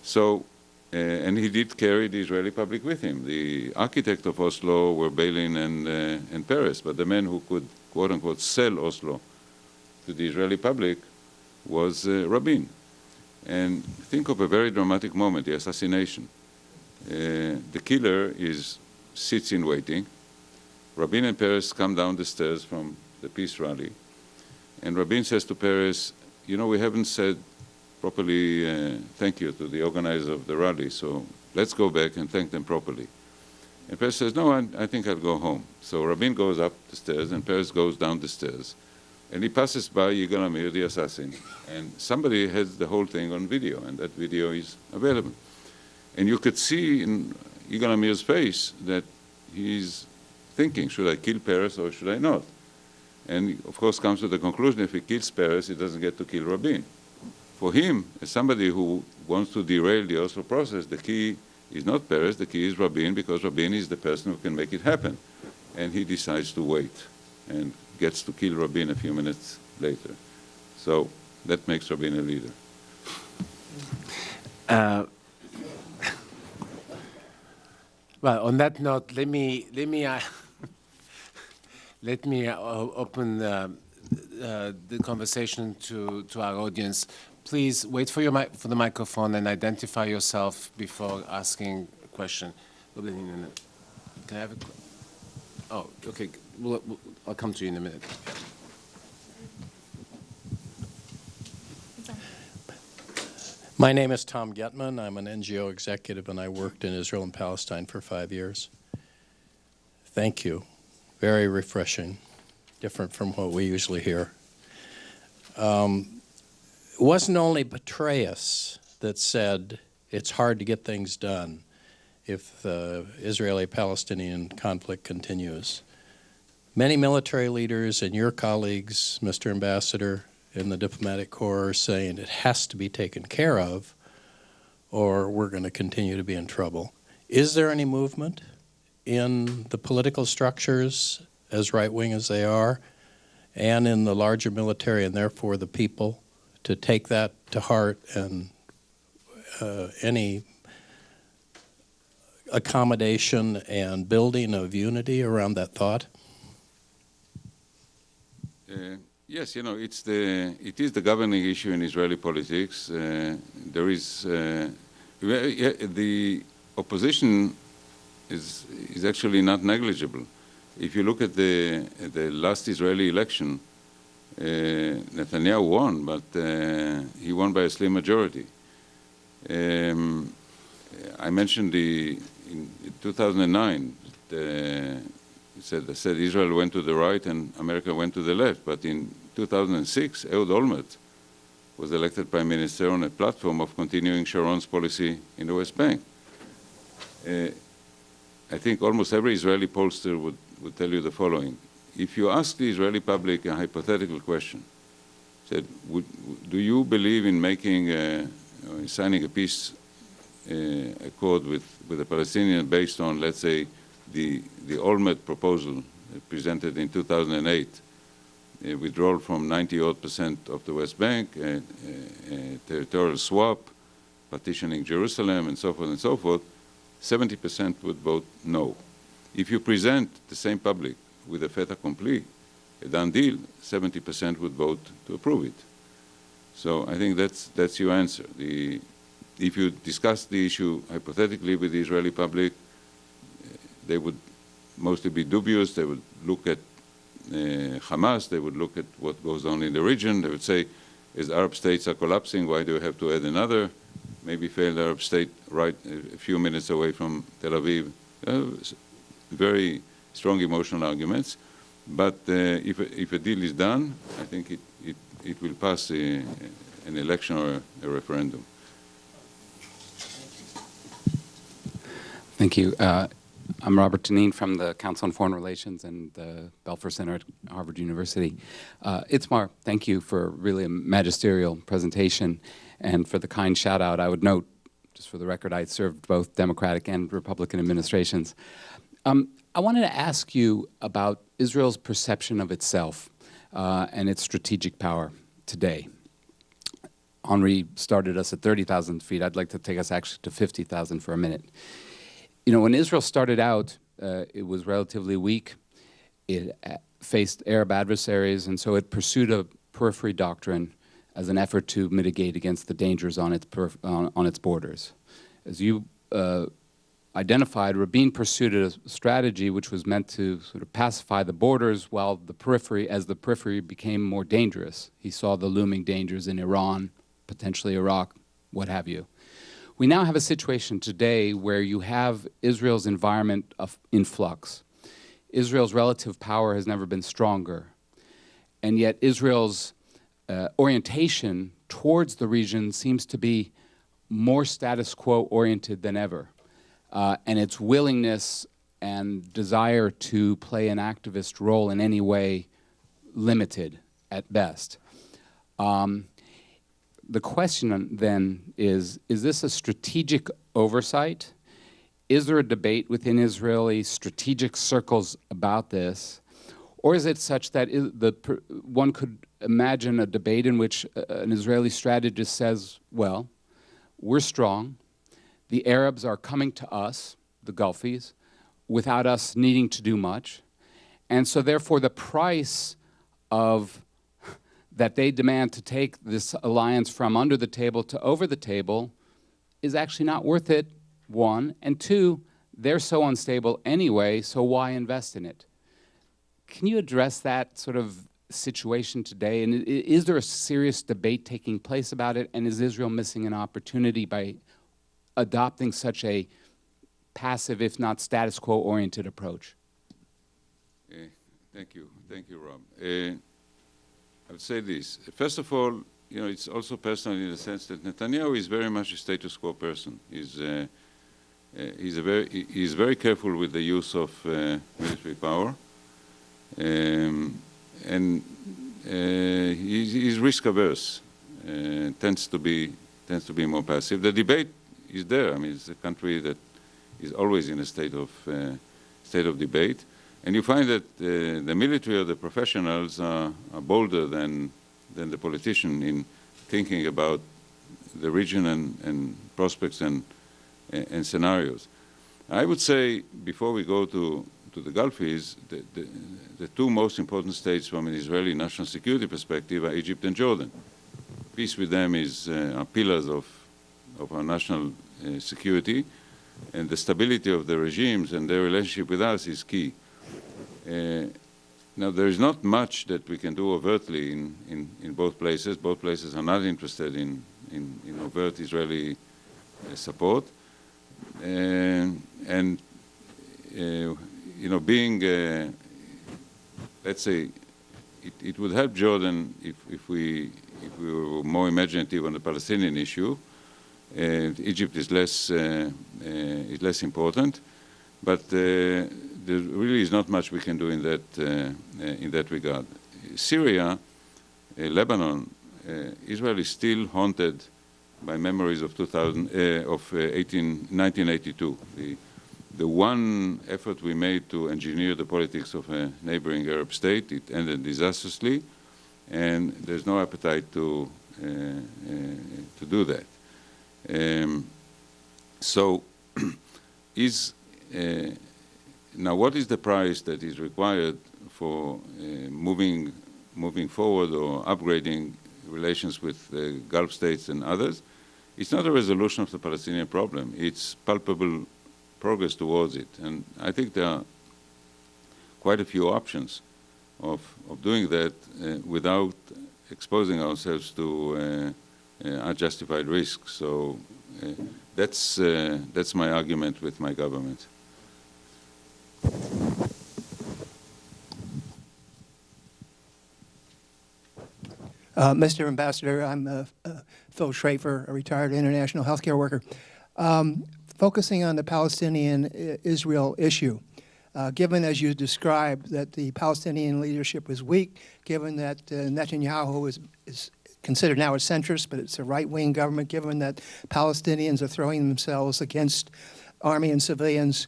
[SPEAKER 3] So, and he did carry the Israeli public with him. The architect of Oslo were Begin and Peres, but the man who could, quote unquote, sell Oslo to the Israeli public was Rabin. And think of a very dramatic moment, the assassination. The killer sits in waiting. Rabin and Peres come down the stairs from the peace rally. And Rabin says to Peres, you know, we haven't said properly thank you to the organizer of the rally, so let's go back and thank them properly. And Peres says, no, I think I'll go home. So Rabin goes up the stairs and Peres goes down the stairs. And he passes by Yigal Amir, the assassin. And somebody has the whole thing on video, and that video is available. And you could see in Yigal Amir's face that he's thinking, should I kill Peres or should I not? And of course comes to the conclusion, if he kills Peres, he doesn't get to kill Rabin. For him, as somebody who wants to derail the Oslo process, the key is not Peres, the key is Rabin, because Rabin is the person who can make it happen. And he decides to wait and gets to kill Rabin a few minutes later. So that makes Rabin a leader.
[SPEAKER 2] Well, on that note, let me open the conversation to our audience. Please wait for for the microphone and identify yourself before asking a question. Can I have a? Oh, okay. I'll come to you in a minute.
[SPEAKER 4] My name is Tom Getman. I'm an NGO executive, and I worked in Israel and Palestine for 5 years. Thank you. Very refreshing, different from what we usually hear. It wasn't only Petraeus that said it's hard to get things done if the Israeli-Palestinian conflict continues. Many military leaders and your colleagues, Mr. Ambassador, in the diplomatic corps are saying it has to be taken care of or we're going to continue to be in trouble. Is there any movement in the political structures, as right-wing as they are, and in the larger military and therefore the people, to take that to heart and any accommodation and building of unity around that thought?
[SPEAKER 3] Yes, you know, it is the governing issue in Israeli politics. There is the opposition is actually not negligible. If you look at the last Israeli election, Netanyahu won, but he won by a slim majority. I mentioned in 2009, they said Israel went to the right and America went to the left. But in 2006, Ehud Olmert was elected prime minister on a platform of continuing Sharon's policy in the West Bank. I think almost every Israeli pollster would tell you the following. If you ask the Israeli public a hypothetical question, said, do you believe in signing a peace accord with the Palestinians based on, let's say, the Olmert proposal presented in 2008, withdrawal from 90-odd% of the West Bank, territorial swap, partitioning Jerusalem, and so forth, 70% would vote no. If you present the same public with a fait accompli, a done deal, 70% would vote to approve it. So I think that's your answer. If you discuss the issue hypothetically with the Israeli public, they would mostly be dubious. They would look at Hamas. They would look at what goes on in the region. They would say, as Arab states are collapsing, why do we have to add another? Maybe failed Arab state right a few minutes away from Tel Aviv. Very strong emotional arguments. But if a deal is done, I think it will pass an election or a referendum.
[SPEAKER 5] Thank you. I'm Robert Tanine from the Council on Foreign Relations and the Belfer Center at Harvard University. Itamar, thank you for really a magisterial presentation and for the kind shout out. I would note, just for the record, I served both Democratic and Republican administrations. I wanted to ask you about Israel's perception of itself and its strategic power today. Henri started us at 30,000 feet. I'd like to take us actually to 50,000 for a minute. You know, when Israel started out, it was relatively weak. It faced Arab adversaries, and so it pursued a periphery doctrine as an effort to mitigate against the dangers on its borders. As you identified, Rabin pursued a strategy which was meant to sort of pacify the borders while the periphery became more dangerous. He saw the looming dangers in Iran, potentially Iraq, what have you. We now have a situation today where you have Israel's environment in flux. Israel's relative power has never been stronger. And yet Israel's orientation towards the region seems to be more status quo oriented than ever. And its willingness and desire to play an activist role in any way limited at best. The question then is this a strategic oversight? Is there a debate within Israeli strategic circles about this? Or is it such that one could imagine a debate in which an Israeli strategist says, well, we're strong, the Arabs are coming to us, the Gulfies, without us needing to do much, and so therefore the price of that they demand to take this alliance from under the table to over the table is actually not worth it, one. And two, they're so unstable anyway, so why invest in it? Can you address that sort of situation today? And is there a serious debate taking place about it? And is Israel missing an opportunity by adopting such a passive, if not status quo-oriented approach?
[SPEAKER 3] Thank you, Rob. I would say this. First of all, it's also personal in the sense that Netanyahu is very much a status quo person. He's very careful with the use of military power, and he's risk averse. Tends to be more passive. The debate is there. I mean, it's a country that is always in a state of debate, and you find that the military or the professionals are bolder than the politician in thinking about the region and prospects and scenarios. I would say, before we go to the Gulf, is the two most important states from an Israeli national security perspective are Egypt and Jordan. Peace with them are pillars of our national security, and the stability of the regimes and their relationship with us is key. Now, there is not much that we can do overtly in both places. Both places are not interested in overt Israeli support. Being, let's say, it would help Jordan if we were more imaginative on the Palestinian issue. Egypt is less important, but there really is not much we can do in that regard. Syria, Lebanon, Israel is still haunted by memories of 1982. The one effort we made to engineer the politics of a neighboring Arab state, it ended disastrously, and there's no appetite to do that. Now, what is the price that is required for moving forward or upgrading relations with the Gulf states and others? It's not a resolution of the Palestinian problem. It's palpable progress towards it. And I think there are quite a few options of doing that without exposing ourselves to unjustified risks. So that's my argument with my government.
[SPEAKER 6] Mr. Ambassador, I'm Phil Schrafer, a retired international healthcare worker. Focusing on the Palestinian-Israel issue, given, as you described, that the Palestinian leadership was weak, given that Netanyahu is considered now a centrist, but it's a right-wing government, given that Palestinians are throwing themselves against army and civilians,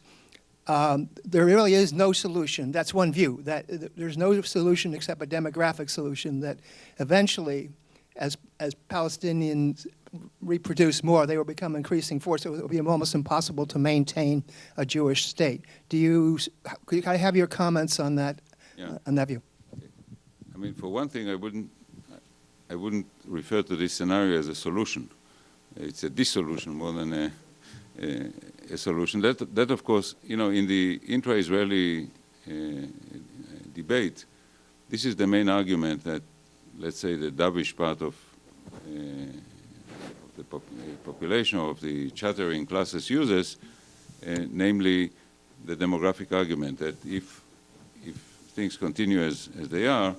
[SPEAKER 6] there really is no solution. That's one view, that there's no solution except a demographic solution, that eventually, as Palestinians reproduce more, they will become an increasing force. It will be almost impossible to maintain a Jewish state. Could I have your comments on that, on that view?
[SPEAKER 3] Okay. I mean, for one thing, I wouldn't refer to this scenario as a solution. It's a dissolution more than a solution. That, of course, in the intra-Israeli debate, this is the main argument that, let's say, the dovish part of the population, of the chattering classes uses, namely the demographic argument that if things continue as they are,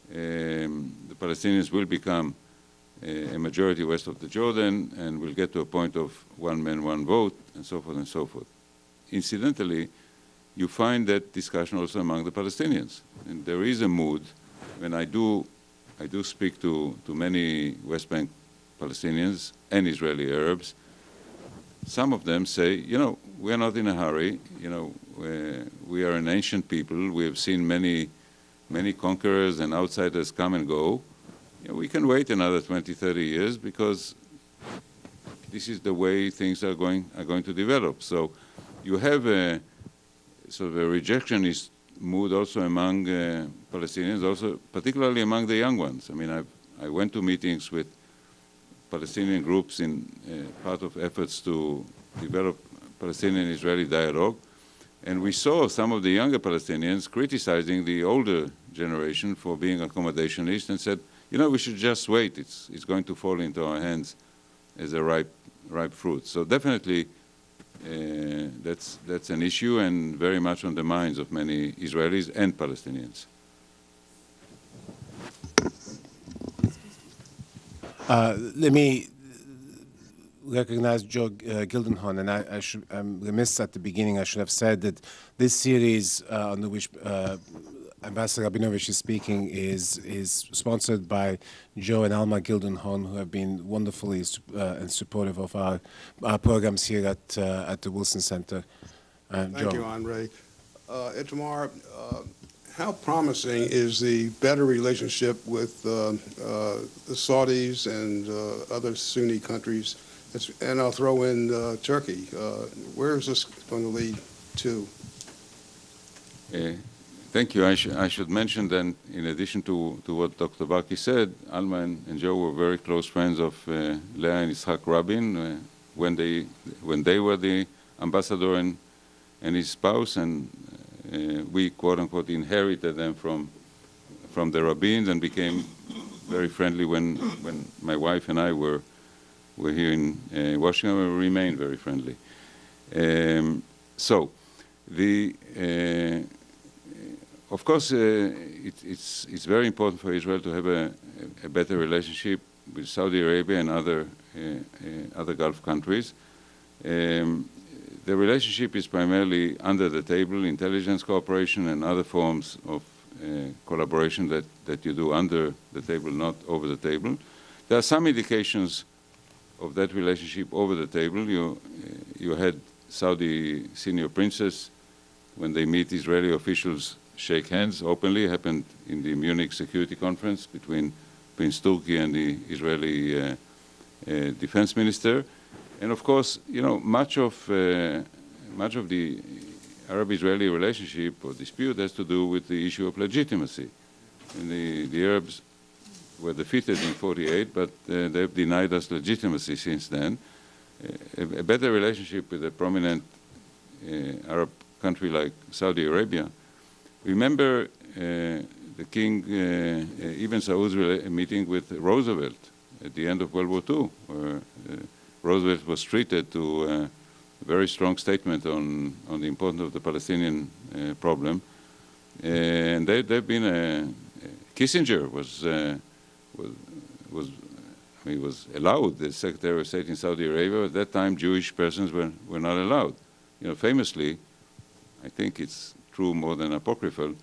[SPEAKER 3] the Palestinians will become a majority west of the Jordan and will get to a point of one man, one vote, and so forth and so forth. Incidentally, you find that discussion also among the Palestinians. And there is a mood, when I do speak to many West Bank Palestinians and Israeli Arabs, some of them say, we are not in a hurry, we are an ancient people, we have seen many conquerors and outsiders come and go. We can wait another 20, 30 years because this is the way things are going to develop. So you have a sort of a rejectionist mood also among Palestinians, also particularly among the young ones. I mean, I went to meetings with Palestinian groups in part of efforts to develop Palestinian-Israeli dialogue, and we saw some of the younger Palestinians criticizing the older generation for being accommodationist and said, we should just wait. It's going to fall into our hands as a ripe fruit. So definitely that's an issue and very much on the minds of many Israelis and Palestinians.
[SPEAKER 2] Let me recognize Joe Gildenhorn, and I'm remiss at the beginning. I should have said that this series on which Ambassador Rabinovich is speaking is sponsored by Joe and Alma Gildenhorn, who have been wonderfully and supportive of our programs here at the Wilson Center.
[SPEAKER 7] Thank you, Andre. Itamar, how promising is the better relationship with the Saudis and other Sunni countries? And I'll throw in Turkey. Where is this going to lead to?
[SPEAKER 3] Thank you. I should mention that in addition to what Dr. Baki said, Alma and Joe were very close friends of Leah and Yitzhak Rabin when they were the ambassador and his spouse, and we quote unquote inherited them from the Rabins and became very friendly when my wife and I were here in Washington. We remained very friendly. Of course, it's very important for Israel to have a better relationship with Saudi Arabia and other Gulf countries. The relationship is primarily under the table, intelligence cooperation and other forms of collaboration that you do under the table, not over the table. There are some indications of that relationship over the table. You had Saudi senior princes, when they meet Israeli officials, shake hands openly. It happened in the Munich Security Conference between Prince Turki and the Israeli defense minister. And of course, much of the Arab-Israeli relationship or dispute has to do with the issue of legitimacy. And the Arabs were defeated in '48, but they've denied us legitimacy since then. A better relationship with a prominent Arab country like Saudi Arabia. Remember the King Ibn Saud's meeting with Roosevelt at the end of World War II, where Roosevelt was treated to a very strong statement on the importance of the Palestinian problem. And they've been Kissinger was allowed, the Secretary of State in Saudi Arabia. At that time, Jewish persons were not allowed. Famously, I think it's true more than apocryphal,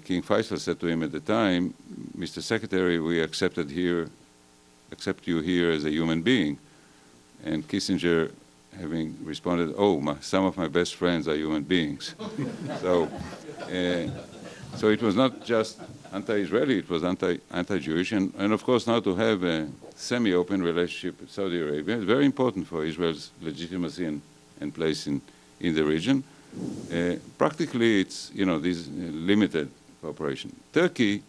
[SPEAKER 3] King Faisal said to him at the time, "Mr. Secretary, we accept you here as a human being." And Kissinger, having responded, some of my best friends are human beings. So it was not just anti-Israeli, it was anti-Jewish. And of course, now to have a semi-open relationship with Saudi Arabia is very important for Israel's legitimacy and place in the region. Practically, it's, this limited cooperation. Turkey,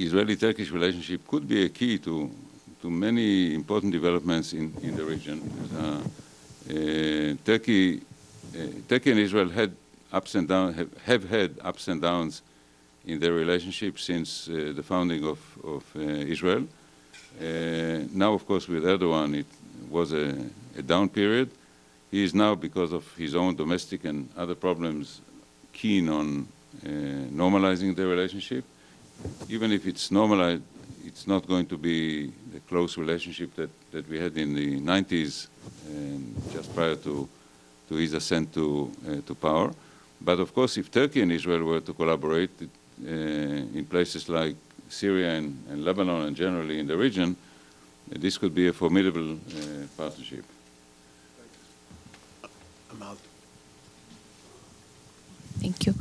[SPEAKER 3] Israeli-Turkish relationship could be a key to many important developments in the region. Turkey and Israel have had ups and downs in their relationship since the founding of Israel. Now, of course, with Erdogan, it was a down period. He is now, because of his own domestic and other problems, keen on normalizing the relationship. Even if it's normalized, it's not going to be the close relationship that we had in the 90s, just prior to his ascent to power. But of course, if Turkey and Israel were to collaborate in places like Syria and Lebanon and generally in the region, this could be a formidable partnership.
[SPEAKER 8] Thank you.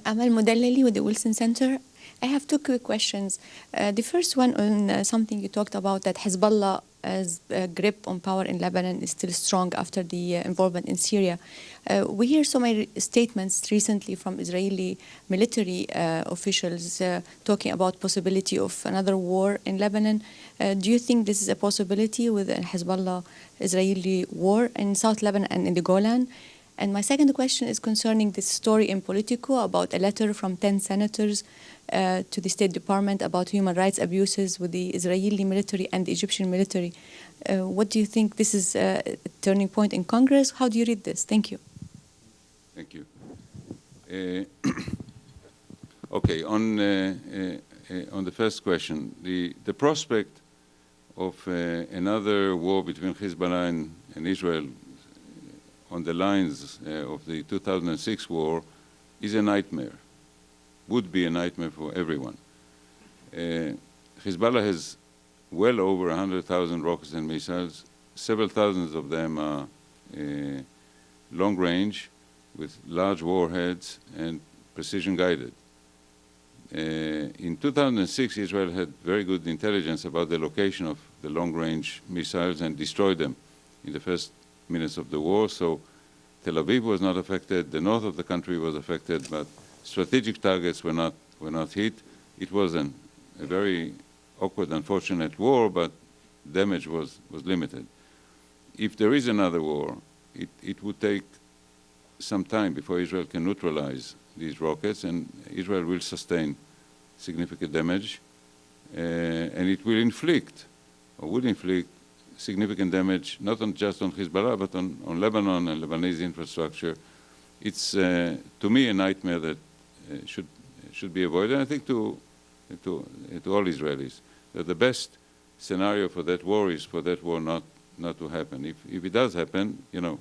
[SPEAKER 8] Amal Modelleli with the Wilson Center. I have two quick questions. The first one on something you talked about, that Hezbollah's grip on power in Lebanon is still strong after the involvement in Syria. We hear so many statements recently from Israeli military officials talking about possibility of another war in Lebanon. Do you think this is a possibility with a Hezbollah-Israeli war in South Lebanon and in the Golan? And my second question is concerning this story in Politico about a letter from 10 senators to the State Department about human rights abuses with the Israeli military and the Egyptian military. What do you think? This is a turning point in Congress? How do you read this? Thank you.
[SPEAKER 3] Thank you. Okay, on on the first question, the prospect of another war between Hezbollah and Israel on the lines of the 2006 war is a nightmare, would be a nightmare for everyone. Hezbollah has well over 100,000 rockets and missiles. Several thousands of them are long range with large warheads and precision guided. In 2006, Israel had very good intelligence about the location of the long-range missiles and destroyed them in the first minutes of the war. So Tel Aviv was not affected, the north of the country was affected, but strategic targets were not hit. It was a very awkward, unfortunate war, but damage was limited. If there is another war, it would take some time before Israel can neutralize these rockets, and Israel will sustain significant damage, and it will inflict, or would inflict, significant damage, not just on Hezbollah, but on Lebanon and Lebanese infrastructure. It's, to me, a nightmare that should be avoided. I think to all Israelis, that the best scenario for that war is for that war not to happen. If it does happen, you know,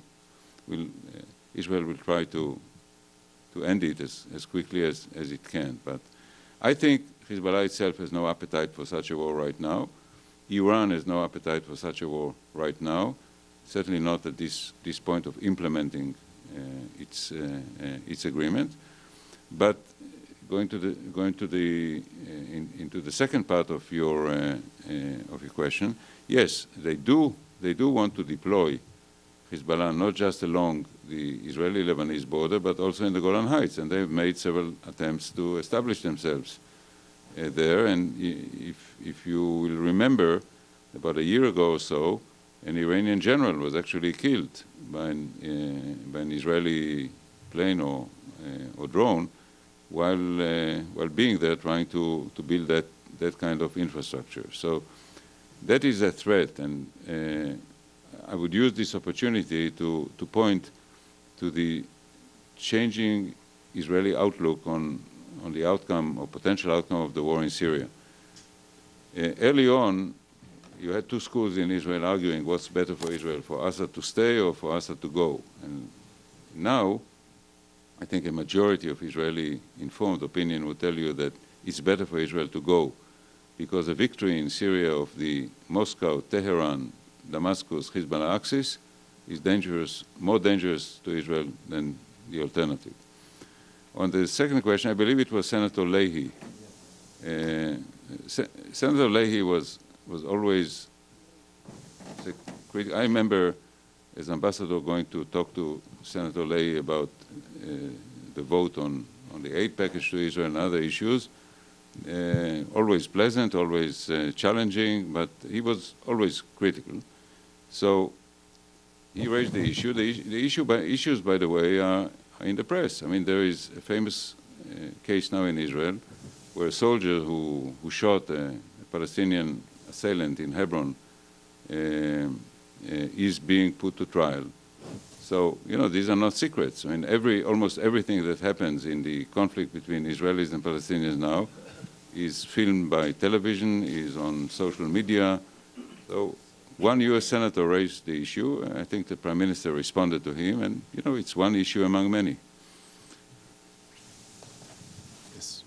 [SPEAKER 3] Israel will try to end it as quickly as it can. But I think Hezbollah itself has no appetite for such a war right now. Iran has no appetite for such a war right now, certainly not at this point of implementing its agreement. But into the second part of your question, yes, they do want to deploy Hezbollah not just along the Israeli-Lebanese border, but also in the Golan Heights, and they've made several attempts to establish themselves there. And if you will remember, about a year ago or so, an Iranian general was actually killed by an Israeli plane or drone while being there trying to build that kind of infrastructure. So that is a threat, and I would use this opportunity to point to the changing Israeli outlook on the outcome or potential outcome of the war in Syria. Early on, you had two schools in Israel arguing what's better for Israel, for Assad to stay or for Assad to go. And now, I think a majority of Israeli informed opinion will tell you that it's better for Israel to go, because a victory in Syria of the Moscow, Tehran, Damascus, Hezbollah axis is dangerous, more dangerous to Israel than the alternative. On the second question, I believe it was Senator Leahy. Senator Leahy was always, I remember as ambassador going to talk to Senator Leahy about the vote on the aid package to Israel and other issues. Always pleasant, always challenging, but he was always critical. So he raised the issue. The issues, by the way, are in the press. I mean, there is a famous case now in Israel where a soldier who shot a Palestinian assailant in Hebron is being put to trial. So, you know, these are not secrets. I mean, almost everything that happens in the conflict between Israelis and Palestinians now is filmed by television, is on social media. So one U.S. senator raised the issue. I think the Prime Minister responded to him, and, you know, it's one issue among many.
[SPEAKER 2] Yes.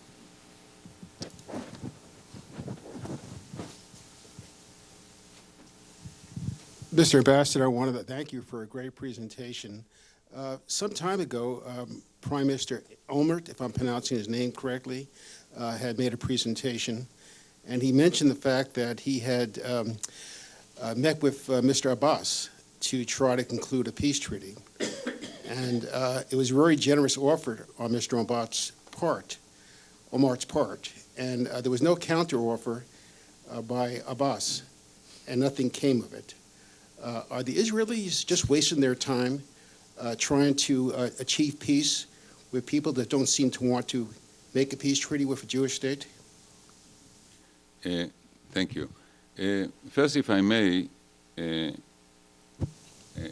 [SPEAKER 7] Mr. Ambassador, I wanted to thank you for a great presentation. Some time ago, Prime Minister Olmert, if I'm pronouncing his name correctly, had made a presentation, and he mentioned the fact that he had met with Mr. Abbas to try to conclude a peace treaty. And it was a very generous offer on Mr. Omar's part. And there was no counter-offer by Abbas, and nothing came of it. Are the Israelis just wasting their time trying to achieve peace with people that don't seem to want to make a peace treaty with a Jewish state?
[SPEAKER 3] Thank you. First, if I may,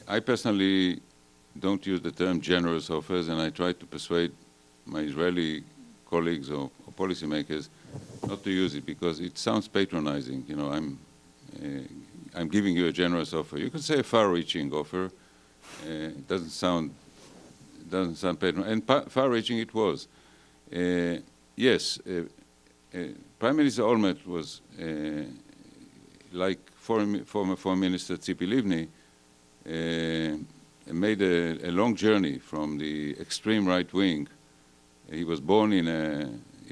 [SPEAKER 3] I personally don't use the term generous offers, and I try to persuade my Israeli colleagues or policymakers not to use it because it sounds patronizing. You know, I'm giving you a generous offer. You could say a far-reaching offer. It doesn't sound patronizing, and far-reaching it was. Yes, Prime Minister Olmert was like former Foreign Minister Tzipi Livni, made a long journey from the extreme right wing. He was born in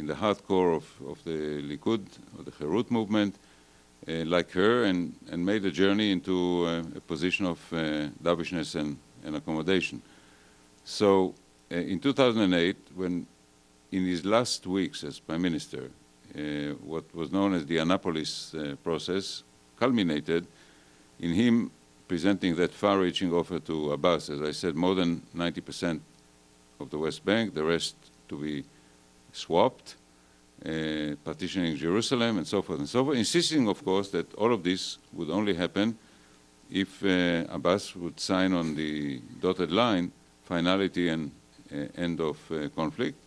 [SPEAKER 3] the hardcore of the Likud, or the Herut movement, like her, and made a journey into a position of dovishness and accommodation. So in 2008, when in his last weeks as Prime Minister, what was known as the Annapolis process culminated in him presenting that far-reaching offer to Abbas, as I said, more than 90% of the West Bank, the rest to be swapped, partitioning Jerusalem, and so forth, insisting, of course, that all of this would only happen if Abbas would sign on the dotted line finality and end of conflict.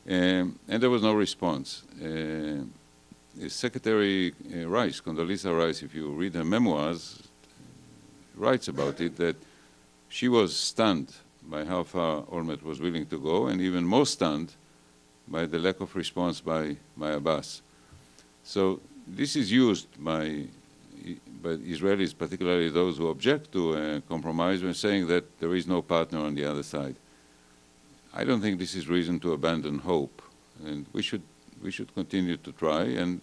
[SPEAKER 3] And there was no response. Secretary Rice, Condoleezza Rice, if you read her memoirs, writes about it, that she was stunned by how far Olmert was willing to go, and even more stunned by the lack of response by Abbas. So this is used by Israelis, particularly those who object to a compromise, when saying that there is no partner on the other side. I don't think this is reason to abandon hope, and we should continue to try. And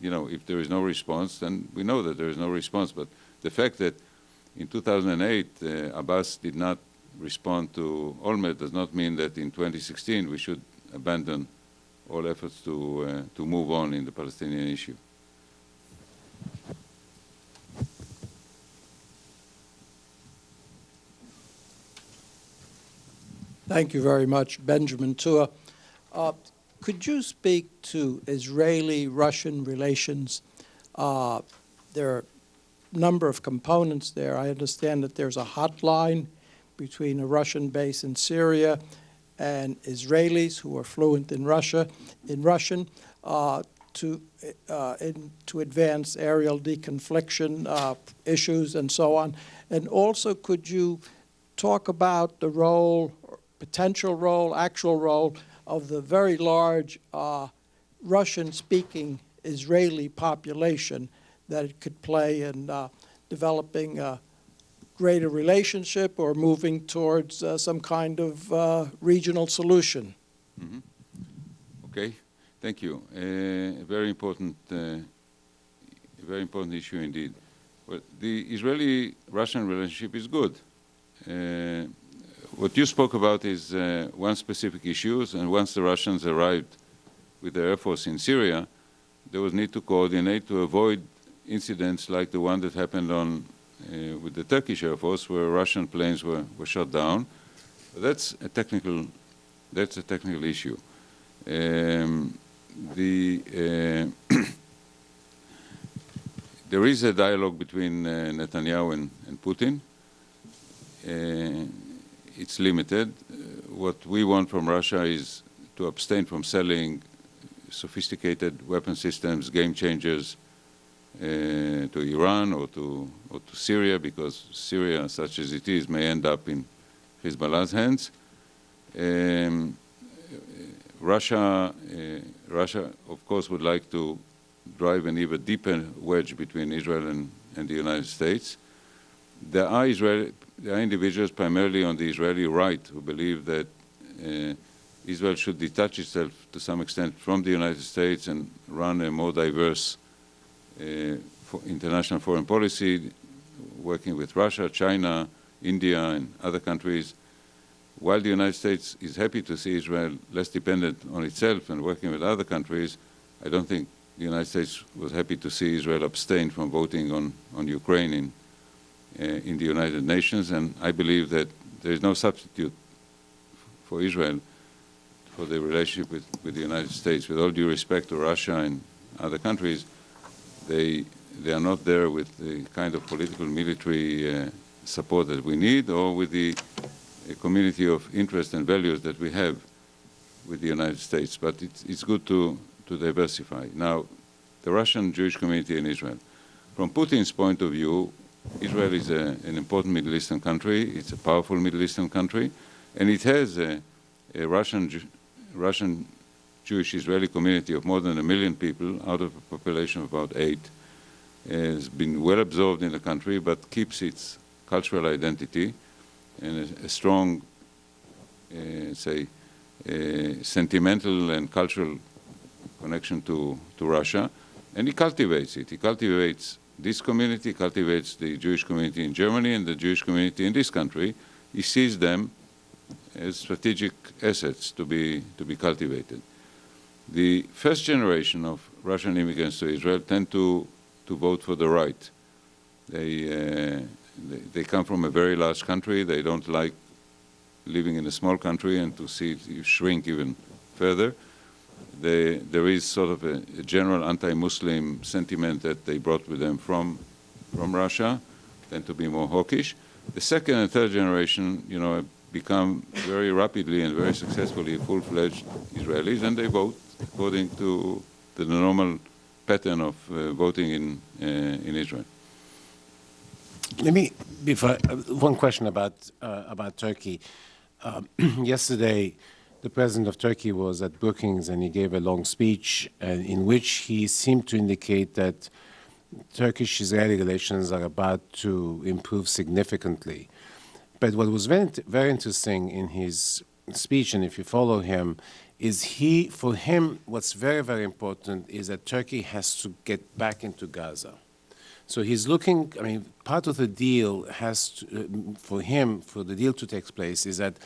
[SPEAKER 3] you know, if there is no response, then we know that there is no response. But the fact that in 2008 Abbas did not respond to Olmert does not mean that in 2016 we should abandon all efforts to move on in the Palestinian issue.
[SPEAKER 9] Thank you very much, Benjamin Tua. Could you speak to Israeli-Russian relations? There are a number of components there. I understand that there's a hotline between a Russian base in Syria and Israelis who are fluent in Russian to advance aerial deconfliction issues and so on. And also, could you talk about the role, potential role, actual role of the very large Russian-speaking Israeli population that it could play in developing a greater relationship or moving towards some kind of regional solution?
[SPEAKER 3] Mm-hmm. Okay, thank you. A very important issue indeed. Well, the Israeli-Russian relationship is good. What you spoke about is one specific issue, and once the Russians arrived with their Air Force in Syria, there was need to coordinate to avoid incidents like the one that happened with the Turkish Air Force, where Russian planes were shot down. That's a technical issue. There is a dialogue between Netanyahu and Putin. It's limited. What we want from Russia is to abstain from selling sophisticated weapon systems, game changers, to Iran or to Syria, because Syria, such as it is, may end up in Hezbollah's hands. Russia, of course, would like to drive an even deeper wedge between Israel and the United States. There are individuals, primarily on the Israeli right, who believe that Israel should detach itself to some extent from the United States and run a more diverse international foreign policy, working with Russia, China, India, and other countries. While the United States is happy to see Israel less dependent on itself and working with other countries, I don't think the United States was happy to see Israel abstain from voting on Ukraine in the United Nations. And I believe that there is no substitute for Israel for the relationship with the United States. With all due respect to Russia and other countries, they are not there with the kind of political military support that we need, or with the community of interest and values that we have with the United States. But it's good to diversify. Now, the Russian Jewish community in Israel. From Putin's point of view, Israel is an important Middle Eastern country. It's a powerful Middle Eastern country, and it has a Russian Jewish-Israeli community of more than 1 million people out of a population of about 8. Has been well absorbed in the country, but keeps its cultural identity and a strong, sentimental and cultural connection to Russia, and he cultivates it. He cultivates this community, cultivates the Jewish community in Germany and the Jewish community in this country. He sees them as strategic assets to be cultivated. The first generation of Russian immigrants to Israel tend to vote for the right. They come from a very large country. They don't like living in a small country and to see it shrink even further. There is sort of a general anti-Muslim sentiment that they brought with them from Russia, tend to be more hawkish. The second and third generation, have become very rapidly and very successfully full-fledged Israelis, and they vote according to the normal pattern of voting in Israel.
[SPEAKER 2] Let me, one question about Turkey. Yesterday, the president of Turkey was at Brookings and he gave a long speech in which he seemed to indicate that Turkish-Israeli relations are about to improve significantly. But what was very, very interesting in his speech, and if you follow him, is for him, what's very, very important is that Turkey has to get back into Gaza. So he's looking, part of the deal has to, for him, for the deal to take place is that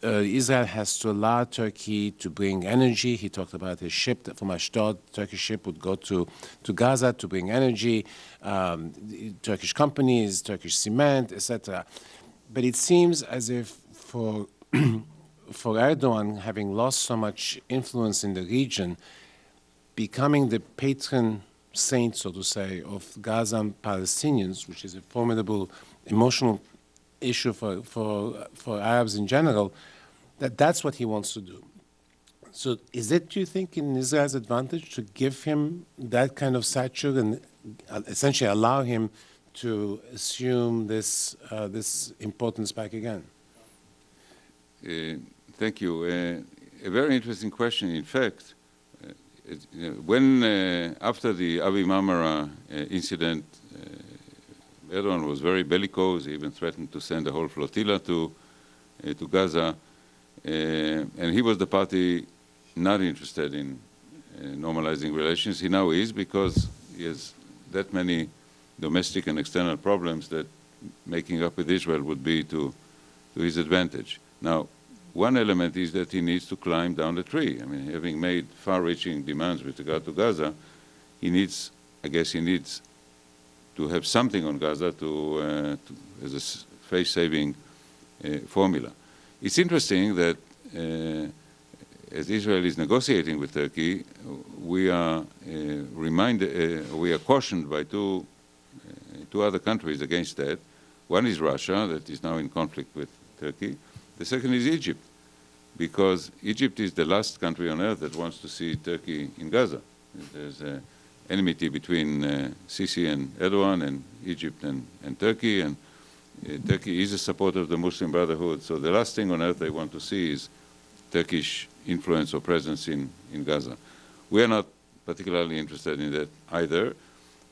[SPEAKER 2] Israel has to allow Turkey to bring energy. He talked about a ship from Ashdod, Turkish ship would go to Gaza to bring energy, Turkish companies, Turkish cement, etc. But it seems as if for Erdogan, having lost so much influence in the region, becoming the patron saint, so to say, of Gazan Palestinians, which is a formidable emotional issue for Arabs in general, that's what he wants to do. So is it, do you think, in Israel's advantage to give him that kind of stature and essentially allow him to assume this importance back again?
[SPEAKER 3] Thank you. A very interesting question. In fact, when after the Avi Marmara incident, Erdogan was very bellicose. He even threatened to send a whole flotilla to Gaza, and he was the party not interested in normalizing relations. He now is, because he has that many domestic and external problems that making up with Israel would be to his advantage. Now, one element is that he needs to climb down the tree. Having made far-reaching demands with regard to Gaza, I guess he needs to have something on Gaza as a face-saving formula. It's interesting that as Israel is negotiating with Turkey, we are cautioned by two other countries against that. One is Russia, that is now in conflict with Turkey. The second is Egypt, because Egypt is the last country on earth that wants to see Turkey in Gaza. There's enmity between Sisi and Erdogan, and Egypt and Turkey, and Turkey is a supporter of the Muslim Brotherhood, so the last thing on earth they want to see is Turkish influence or presence in Gaza. We are not particularly interested in that either,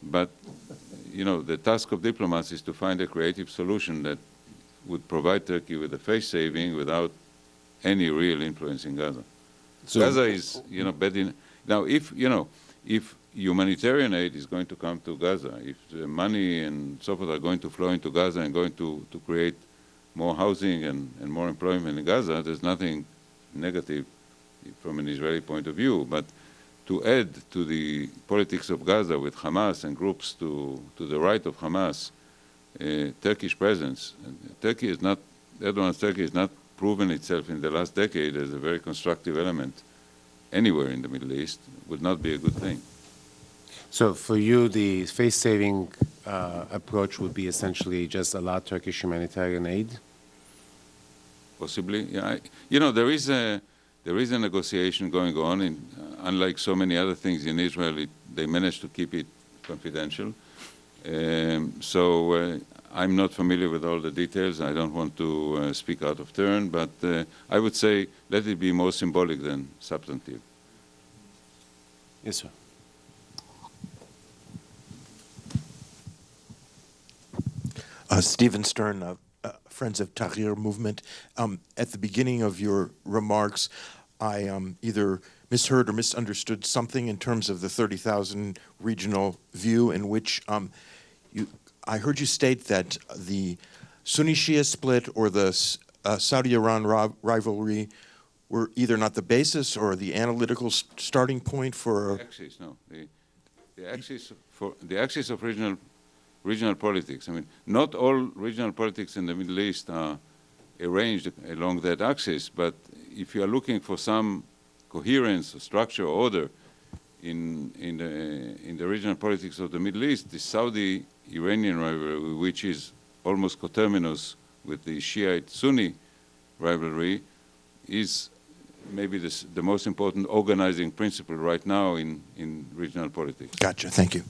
[SPEAKER 3] but the task of diplomats is to find a creative solution that would provide Turkey with a face saving without any real influence in Gaza. So Gaza is, bad in. Now, if humanitarian aid is going to come to Gaza, if the money and so forth are going to flow into Gaza and going to create more housing and more employment in Gaza, there's nothing negative from an Israeli point of view. But to add to the politics of Gaza with Hamas and groups to the right of Hamas, Turkish presence. Erdogan's Turkey has not proven itself in the last decade as a very constructive element anywhere in the Middle East, would not be a good thing.
[SPEAKER 2] So for you, the face-saving approach would be essentially just allow Turkish humanitarian aid? Possibly,
[SPEAKER 3] yeah. There is a negotiation going on. unlike so many other things in Israel, they managed to keep it confidential. So I'm not familiar with all the details. I don't want to speak out of turn, but I would say let it be more symbolic than substantive.
[SPEAKER 2] Yes, sir.
[SPEAKER 10] Stephen Stern, Friends of Tahrir Movement. At the beginning of your remarks, I either misheard or misunderstood something in terms of the 30,000 regional view in which I heard you state that the Sunni-Shia split or the Saudi-Iran rivalry were either not the basis or the analytical starting point for...
[SPEAKER 3] The axis, no. The axis of regional politics. I mean, not all regional politics in the Middle East are arranged along that axis, but if you are looking for some coherence, structure, order in the regional politics of the Middle East, the Saudi-Iranian rivalry, which is almost coterminous with the Shiite-Sunni rivalry, is maybe the most important organizing principle right now in regional politics.
[SPEAKER 10] Gotcha. Thank you.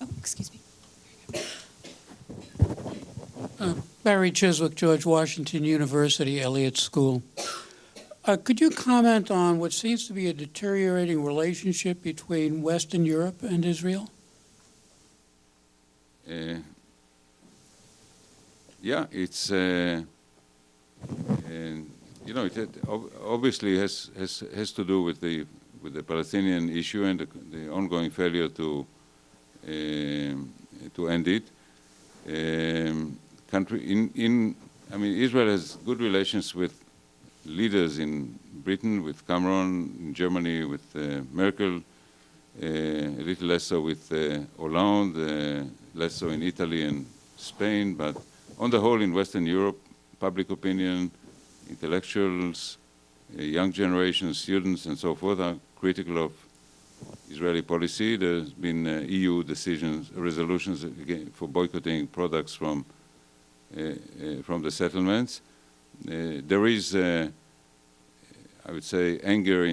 [SPEAKER 8] Oh, excuse me.
[SPEAKER 11] Barry Chiswick, George Washington University, Elliott School. Could you comment on what seems to be a deteriorating relationship between Western Europe and Israel?
[SPEAKER 3] Yeah, it's you know, it obviously has to do with the Palestinian issue and the ongoing failure to end it. I mean, Israel has good relations with leaders in Britain, with Cameron, in Germany, with Merkel, a little less so with Hollande, less so in Italy and Spain, but on the whole in Western Europe, public opinion, intellectuals, young generation, students and so forth are critical of Israeli policy. There's been EU resolutions for boycotting products from the settlements. There is, I would say, anger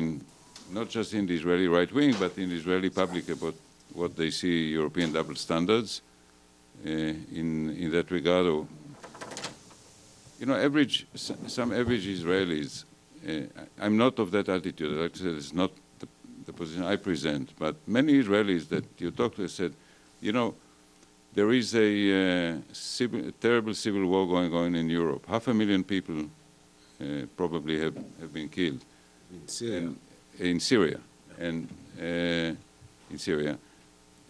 [SPEAKER 3] not just in the Israeli right wing, but in the Israeli public about what they see European double standards in that regard. Or, you know, some average Israelis, I'm not of that attitude. Like I said, it's not the position I present, but many Israelis that you talk to said, you know, there is a terrible civil war going on in Europe. 500,000 people probably have been killed in Syria.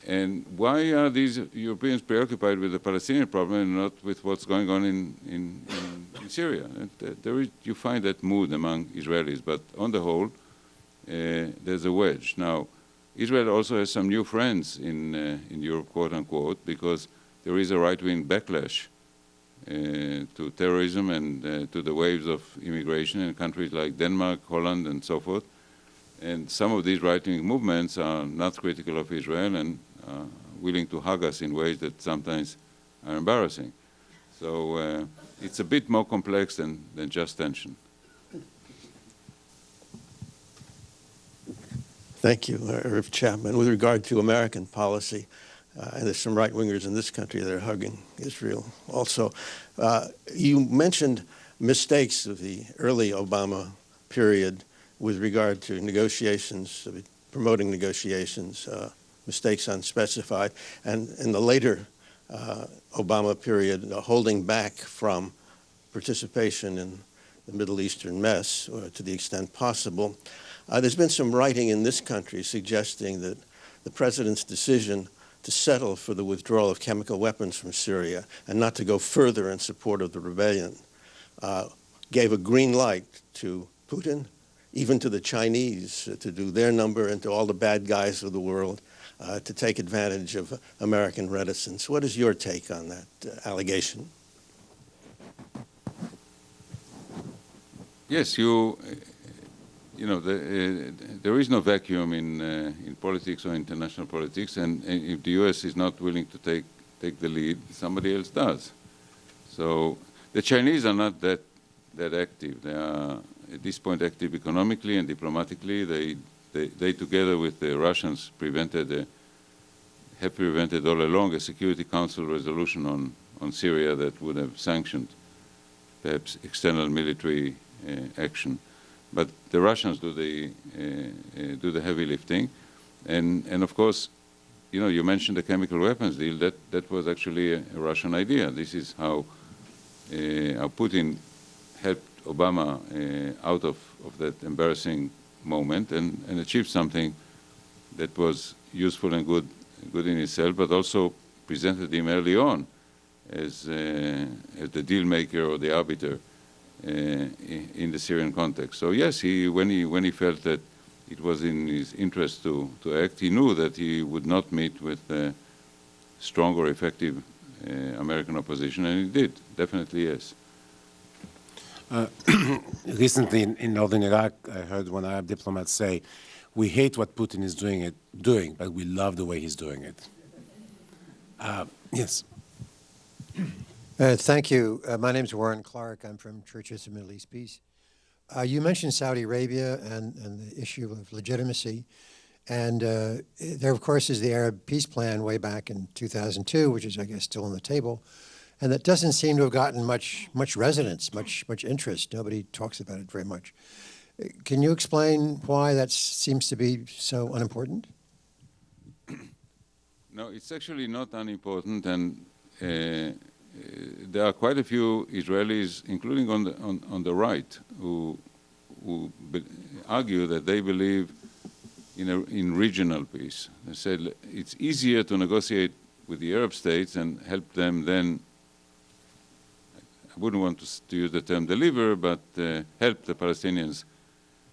[SPEAKER 3] And why are these Europeans preoccupied with the Palestinian problem and not with what's going on in Syria? And you find that mood among Israelis, but on the whole, there's a wedge. Now, Israel also has some new friends in Europe, quote unquote, because there is a right-wing backlash to terrorism and to the waves of immigration in countries like Denmark, Holland, and so forth. And some of these right-wing movements are not critical of Israel and willing to hug us in ways that sometimes are embarrassing. So it's a bit more complex than just tension.
[SPEAKER 12] Thank you, Irv Chapman. With regard to American policy, and there's some right-wingers in this country that are hugging Israel also. You mentioned mistakes of the early Obama period with regard to negotiations, promoting negotiations, mistakes unspecified, and in the later Obama period, holding back from participation in the Middle Eastern mess to the extent possible. There's been some writing in this country suggesting that the president's decision to settle for the withdrawal of chemical weapons from Syria and not to go further in support of the rebellion gave a green light to Putin, even to the Chinese, to do their number, and to all the bad guys of the world to take advantage of American reticence. What is your take on that allegation?
[SPEAKER 3] Yes, you know, there is no vacuum in politics or international politics, and if the U.S. is not willing to take the lead, somebody else does. So the Chinese are not that active. They are at this point, active economically and diplomatically. They together with the Russians, have prevented all along a Security Council resolution on Syria that would have sanctioned perhaps external military action. But the Russians do the heavy lifting. And of course, you know, you mentioned the chemical weapons deal. That was actually a Russian idea. This is how Putin helped Obama out of that embarrassing moment and achieved something that was useful and good in itself, but also presented him early on as the deal maker or the arbiter in the Syrian context. So yes, when he felt that it was in his interest to act, he knew that he would not meet with strong or effective American opposition, and he did, definitely yes.
[SPEAKER 2] Recently in northern Iraq, I heard one Arab diplomat say, "We hate what Putin is doing, but we love the way he's doing it." Yes.
[SPEAKER 13] Thank you. My name is Warren Clark. I'm from Churches of Middle East Peace. You mentioned Saudi Arabia and the issue of legitimacy. And there, of course, is the Arab Peace Plan way back in 2002, which is, I guess, still on the table. And that doesn't seem to have gotten much resonance, much interest. Nobody talks about it very much. Can you explain why that seems to be so unimportant?
[SPEAKER 3] No, it's actually not unimportant, and there are quite a few Israelis, including on the right, who argue that they believe in regional peace. They said it's easier to negotiate with the Arab states and help them then, I wouldn't want to use the term deliver, but help the Palestinians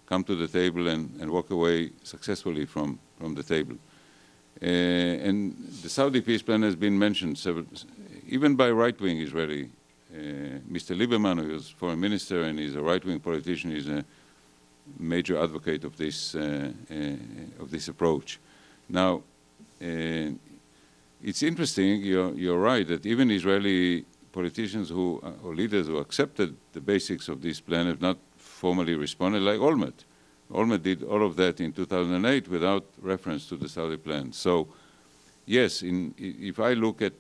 [SPEAKER 3] come to the table and walk away successfully from the table. And the Saudi peace plan has been mentioned even by right-wing Israeli. Mr. Lieberman, who was foreign minister and is a right-wing politician, is a major advocate of this approach. Now, it's interesting. You're right that even Israeli politicians or leaders who accepted the basics of this plan have not formally responded, like Olmert. Olmert did all of that in 2008 without reference to the Saudi plan. So, yes, if I look at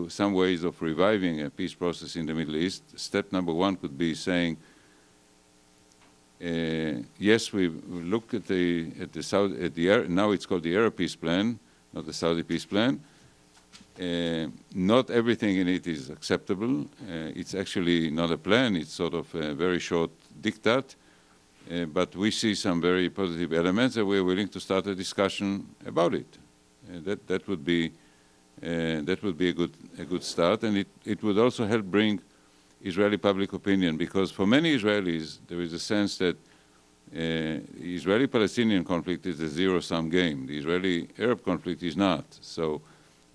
[SPEAKER 3] some ways of reviving a peace process in the Middle East, step number one could be saying, yes, we look at now it's called the Arab Peace Plan, not the Saudi Peace Plan. Not everything in it is acceptable. It's actually not a plan. It's sort of a very short diktat. But we see some very positive elements, and we're willing to start a discussion about it. That would be a good start, and it would also help bring Israeli public opinion, because for many Israelis there is a sense that the Israeli-Palestinian conflict is a zero-sum game. The Israeli-Arab conflict is not. So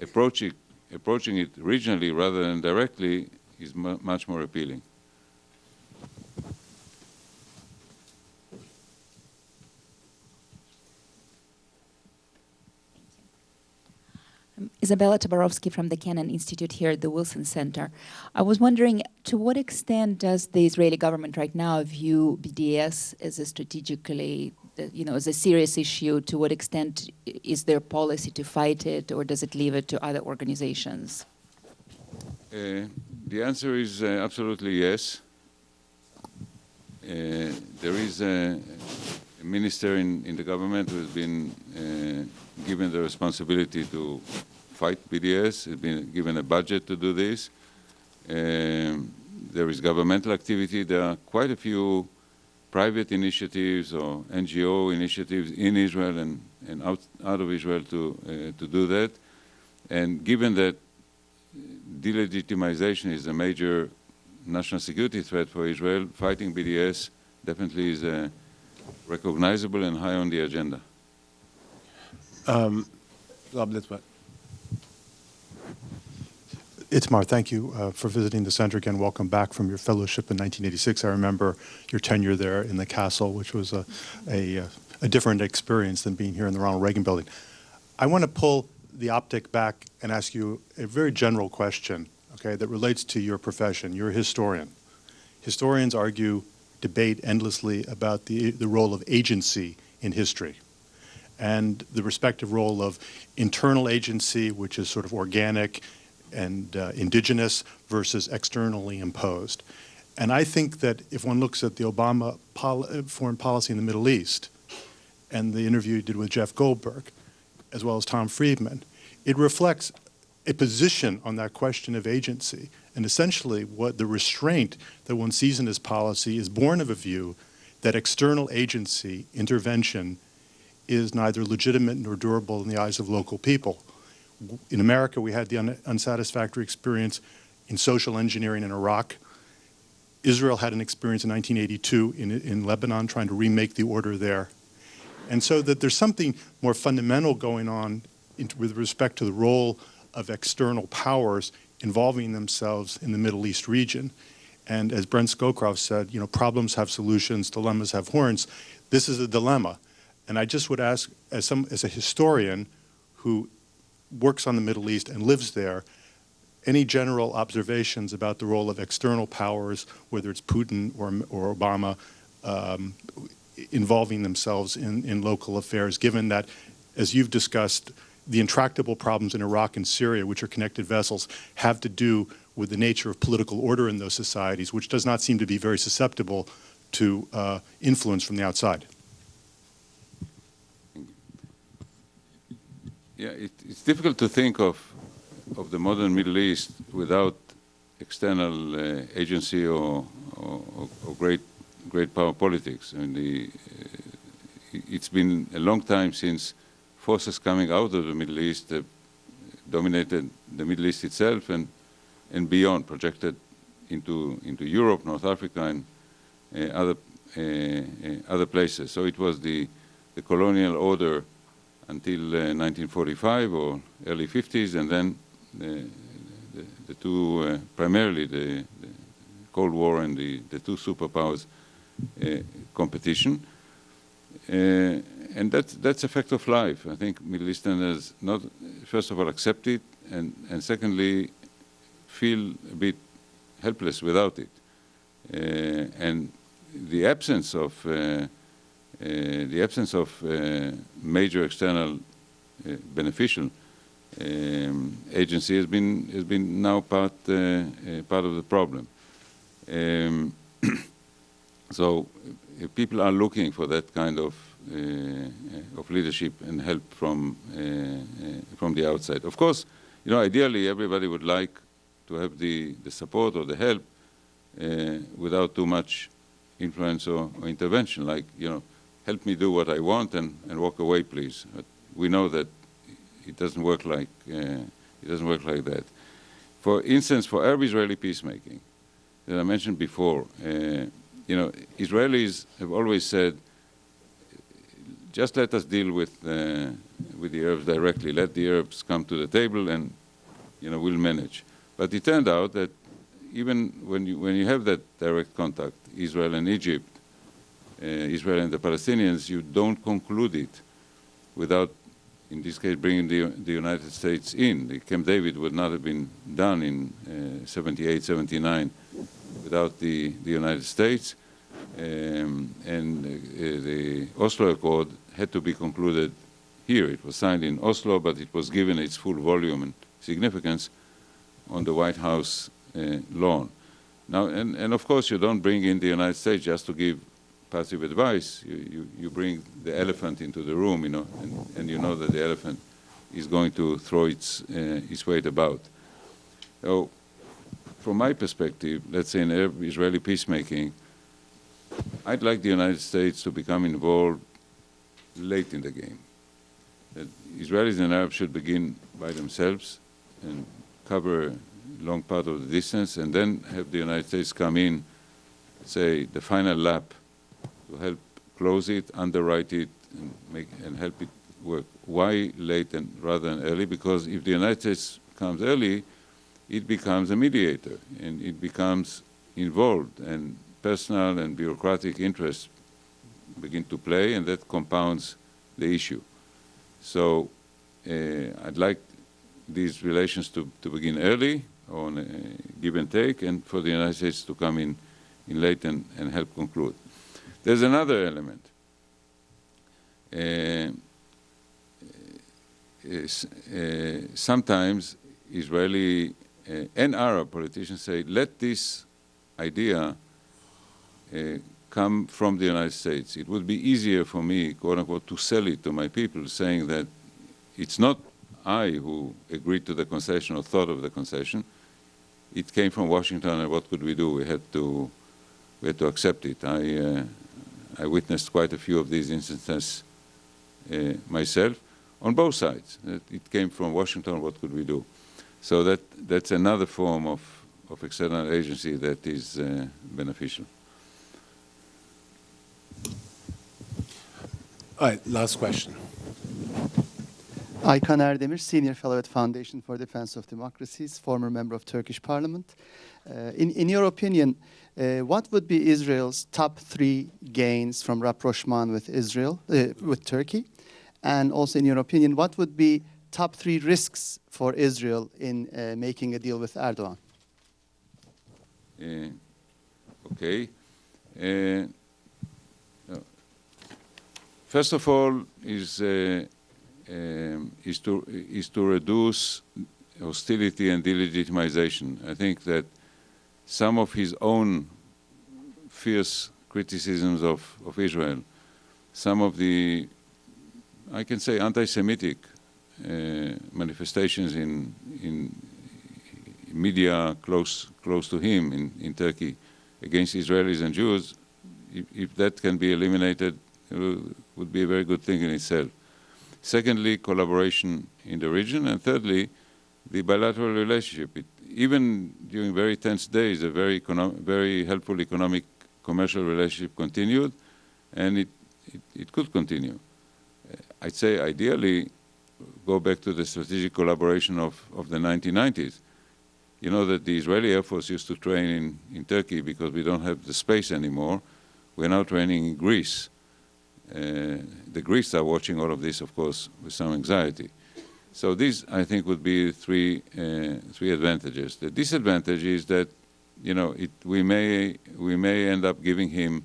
[SPEAKER 3] approaching it regionally rather than directly is much more appealing.
[SPEAKER 14] Isabella Tabarovsky from the Kennan Institute here at the Wilson Center. I was wondering, to what extent does the Israeli government right now view BDS as a strategically, as a serious issue? To what extent is their policy to fight it, or does it leave it to other organizations?
[SPEAKER 3] The answer is absolutely yes. There is a minister in the government who has been given the responsibility to fight BDS, has been given a budget to do this. There is governmental activity. There are quite a few private initiatives or NGO initiatives in Israel and out of Israel to do that. And given that delegitimization is a major national security threat for Israel, fighting BDS definitely is recognizable and high on the agenda.
[SPEAKER 2] Rob Litwak.
[SPEAKER 15] Itamar, thank you for visiting the center again. Welcome back from your fellowship in 1986. I remember your tenure there in the castle, which was a different experience than being here in the Ronald Reagan building. I want to pull the optic back and ask you a very general question, okay, that relates to your profession. You're a historian. Historians argue debate endlessly about the role of agency in history and the respective role of internal agency, which is sort of organic and indigenous, versus externally imposed. And I think that if one looks at the Obama foreign policy in the Middle East and the interview he did with Jeff Goldberg, as well as Tom Friedman, it reflects a position on that question of agency. And essentially what the restraint that one sees in his policy is born of a view that external agency, intervention, is neither legitimate nor durable in the eyes of local people. In America, we had the unsatisfactory experience in social engineering in Iraq. Israel had an experience in 1982 in Lebanon trying to remake the order there. And so that there's something more fundamental going on with respect to the role of external powers involving themselves in the Middle East region. And as Brent Scowcroft said, you know, problems have solutions, dilemmas have horns. This is a dilemma. And I just would ask, as a historian who works on the Middle East and lives there, any general observations about the role of external powers, whether it's Putin or Obama, involving themselves in local affairs, given that, as you've discussed, the intractable problems in Iraq and Syria, which are connected vessels, have to do with the nature of political order in those societies, which does not seem to be very susceptible to influence from the outside.
[SPEAKER 3] Yeah, it's difficult to think of the modern Middle East without external agency or great power politics. I mean, it's been a long time since forces coming out of the Middle East dominated the Middle East itself and beyond, projected into Europe, North Africa, and other places. So it was the colonial order until 1945 or early 50s, and then the two, primarily the Cold War and the two superpowers competition. And that's a fact of life. I think Middle Easterners not, first of all, accept it, and secondly, feel a bit helpless without it. And the absence of major external beneficial agency has been now part of the problem. So people are looking for that kind of leadership and help from the outside. Of course, you know, ideally everybody would like to have the support or the help without too much influence or intervention, like, you know, help me do what I want and walk away, please. But we know that it doesn't work like that. For instance, for Arab-Israeli peacemaking, that I mentioned before, you know, Israelis have always said, just let us deal with the Arabs directly. Let the Arabs come to the table, and, you know, we'll manage. But it turned out that even when you have that direct contact, Israel and Egypt, Israel and the Palestinians, you don't conclude it without, in this case, bringing the United States in. The Camp David would not have been done in 78, 79 without the United States. And the Oslo Accord had to be concluded here. It was signed in Oslo, but it was given its full volume and significance on the White House lawn. Now, and of course, you don't bring in the United States just to give passive advice. You bring the elephant into the room, you know, and you know that the elephant is going to throw its weight about. So, from my perspective, let's say in Arab-Israeli peacemaking, I'd like the United States to become involved late in the game. That Israelis and Arabs should begin by themselves and cover a long part of the distance, and then have the United States come in, say, the final lap to help close it, underwrite it, and help it work. Why late rather than early? Because if the United States comes early, it becomes a mediator, and it becomes involved, and personal and bureaucratic interests begin to play, and that compounds the issue. So I'd like these relations to begin early on a give and take, and for the United States to come in enlighten and help conclude. There's another element. Sometimes Israeli and Arab politicians say, let this idea come from the United States. It would be easier for me, quote unquote, to sell it to my people, saying that it's not I who agreed to the concession or thought of the concession. It came from Washington, and what could we do? We had to accept it. I witnessed quite a few of these instances myself, on both sides. It came from Washington, what could we do? So that's another form of external agency that is beneficial.
[SPEAKER 2] All right, last question.
[SPEAKER 16] Aykan Erdemir, Senior Fellow at Foundation for Defense of Democracies, former member of Turkish Parliament. In your opinion, what would be Israel's top 3 gains from rapprochement with Israel, with Turkey? And also, in your opinion, what would be top 3 risks for Israel in making a deal with Erdogan?
[SPEAKER 3] Okay. First of all, is to reduce hostility and delegitimization. I think that some of his own fierce criticisms of Israel, some of the, I can say, anti-Semitic manifestations in media close to him in Turkey against Israelis and Jews, if that can be eliminated, it would be a very good thing in itself. Secondly, collaboration in the region. And thirdly, the bilateral relationship. Even during very tense days, a very helpful economic, commercial relationship continued, and it could continue. I'd say ideally, go back to the strategic collaboration of the 1990s. You know that the Israeli Air Force used to train in Turkey because we don't have the space anymore. We're now training in Greece. The Greeks are watching all of this, of course, with some anxiety. So these, I think, would be three advantages. The disadvantage is that, you know, we may end up giving him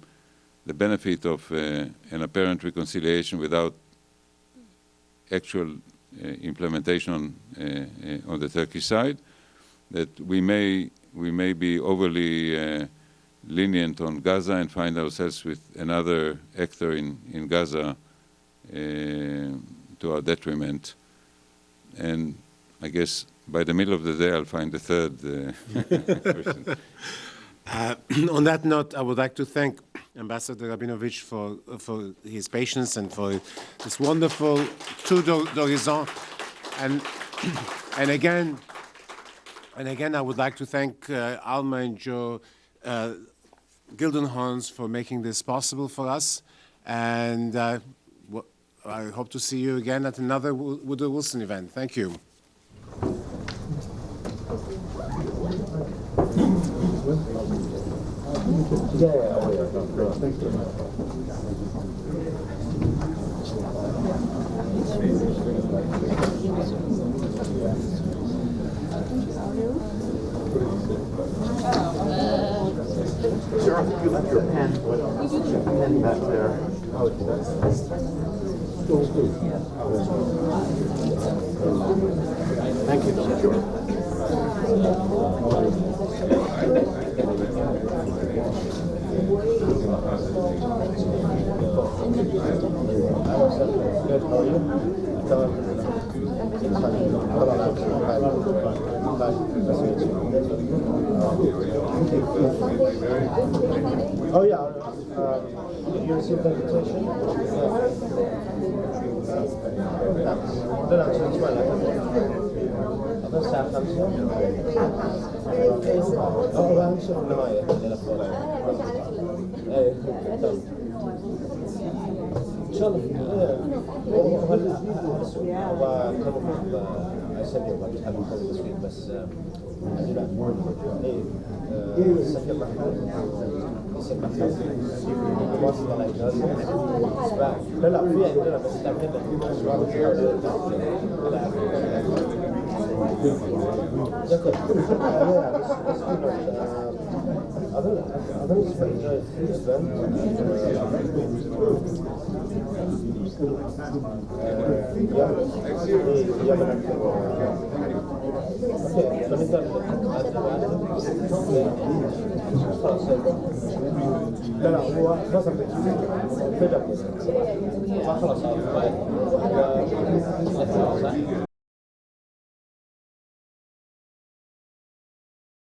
[SPEAKER 3] the benefit of an apparent reconciliation without actual implementation on the Turkish side. That we may be overly lenient on Gaza and find ourselves with another actor in Gaza to our detriment. And I guess by the middle of the day, I'll find the third person.
[SPEAKER 2] On that note, I would like to thank Ambassador Rabinovich for his patience and for this wonderful tour d'horizon. And again, I would like to thank Alma and Joe Gildenhorns for making this possible for us. And I hope to see you again at another Woodrow Wilson event. Thank you.
[SPEAKER 17] Sure, you left your pen back there. Thank you, sure. Good, how are you? Oh yeah, you received the invitation? ان شاء الله هو كان المفروض اسجل بعد هذا التصوير بس سجل محمود اسم محمود واصل على اجازه لا لا في عندنا بس تعمل لك لا لا هو رسم خلاص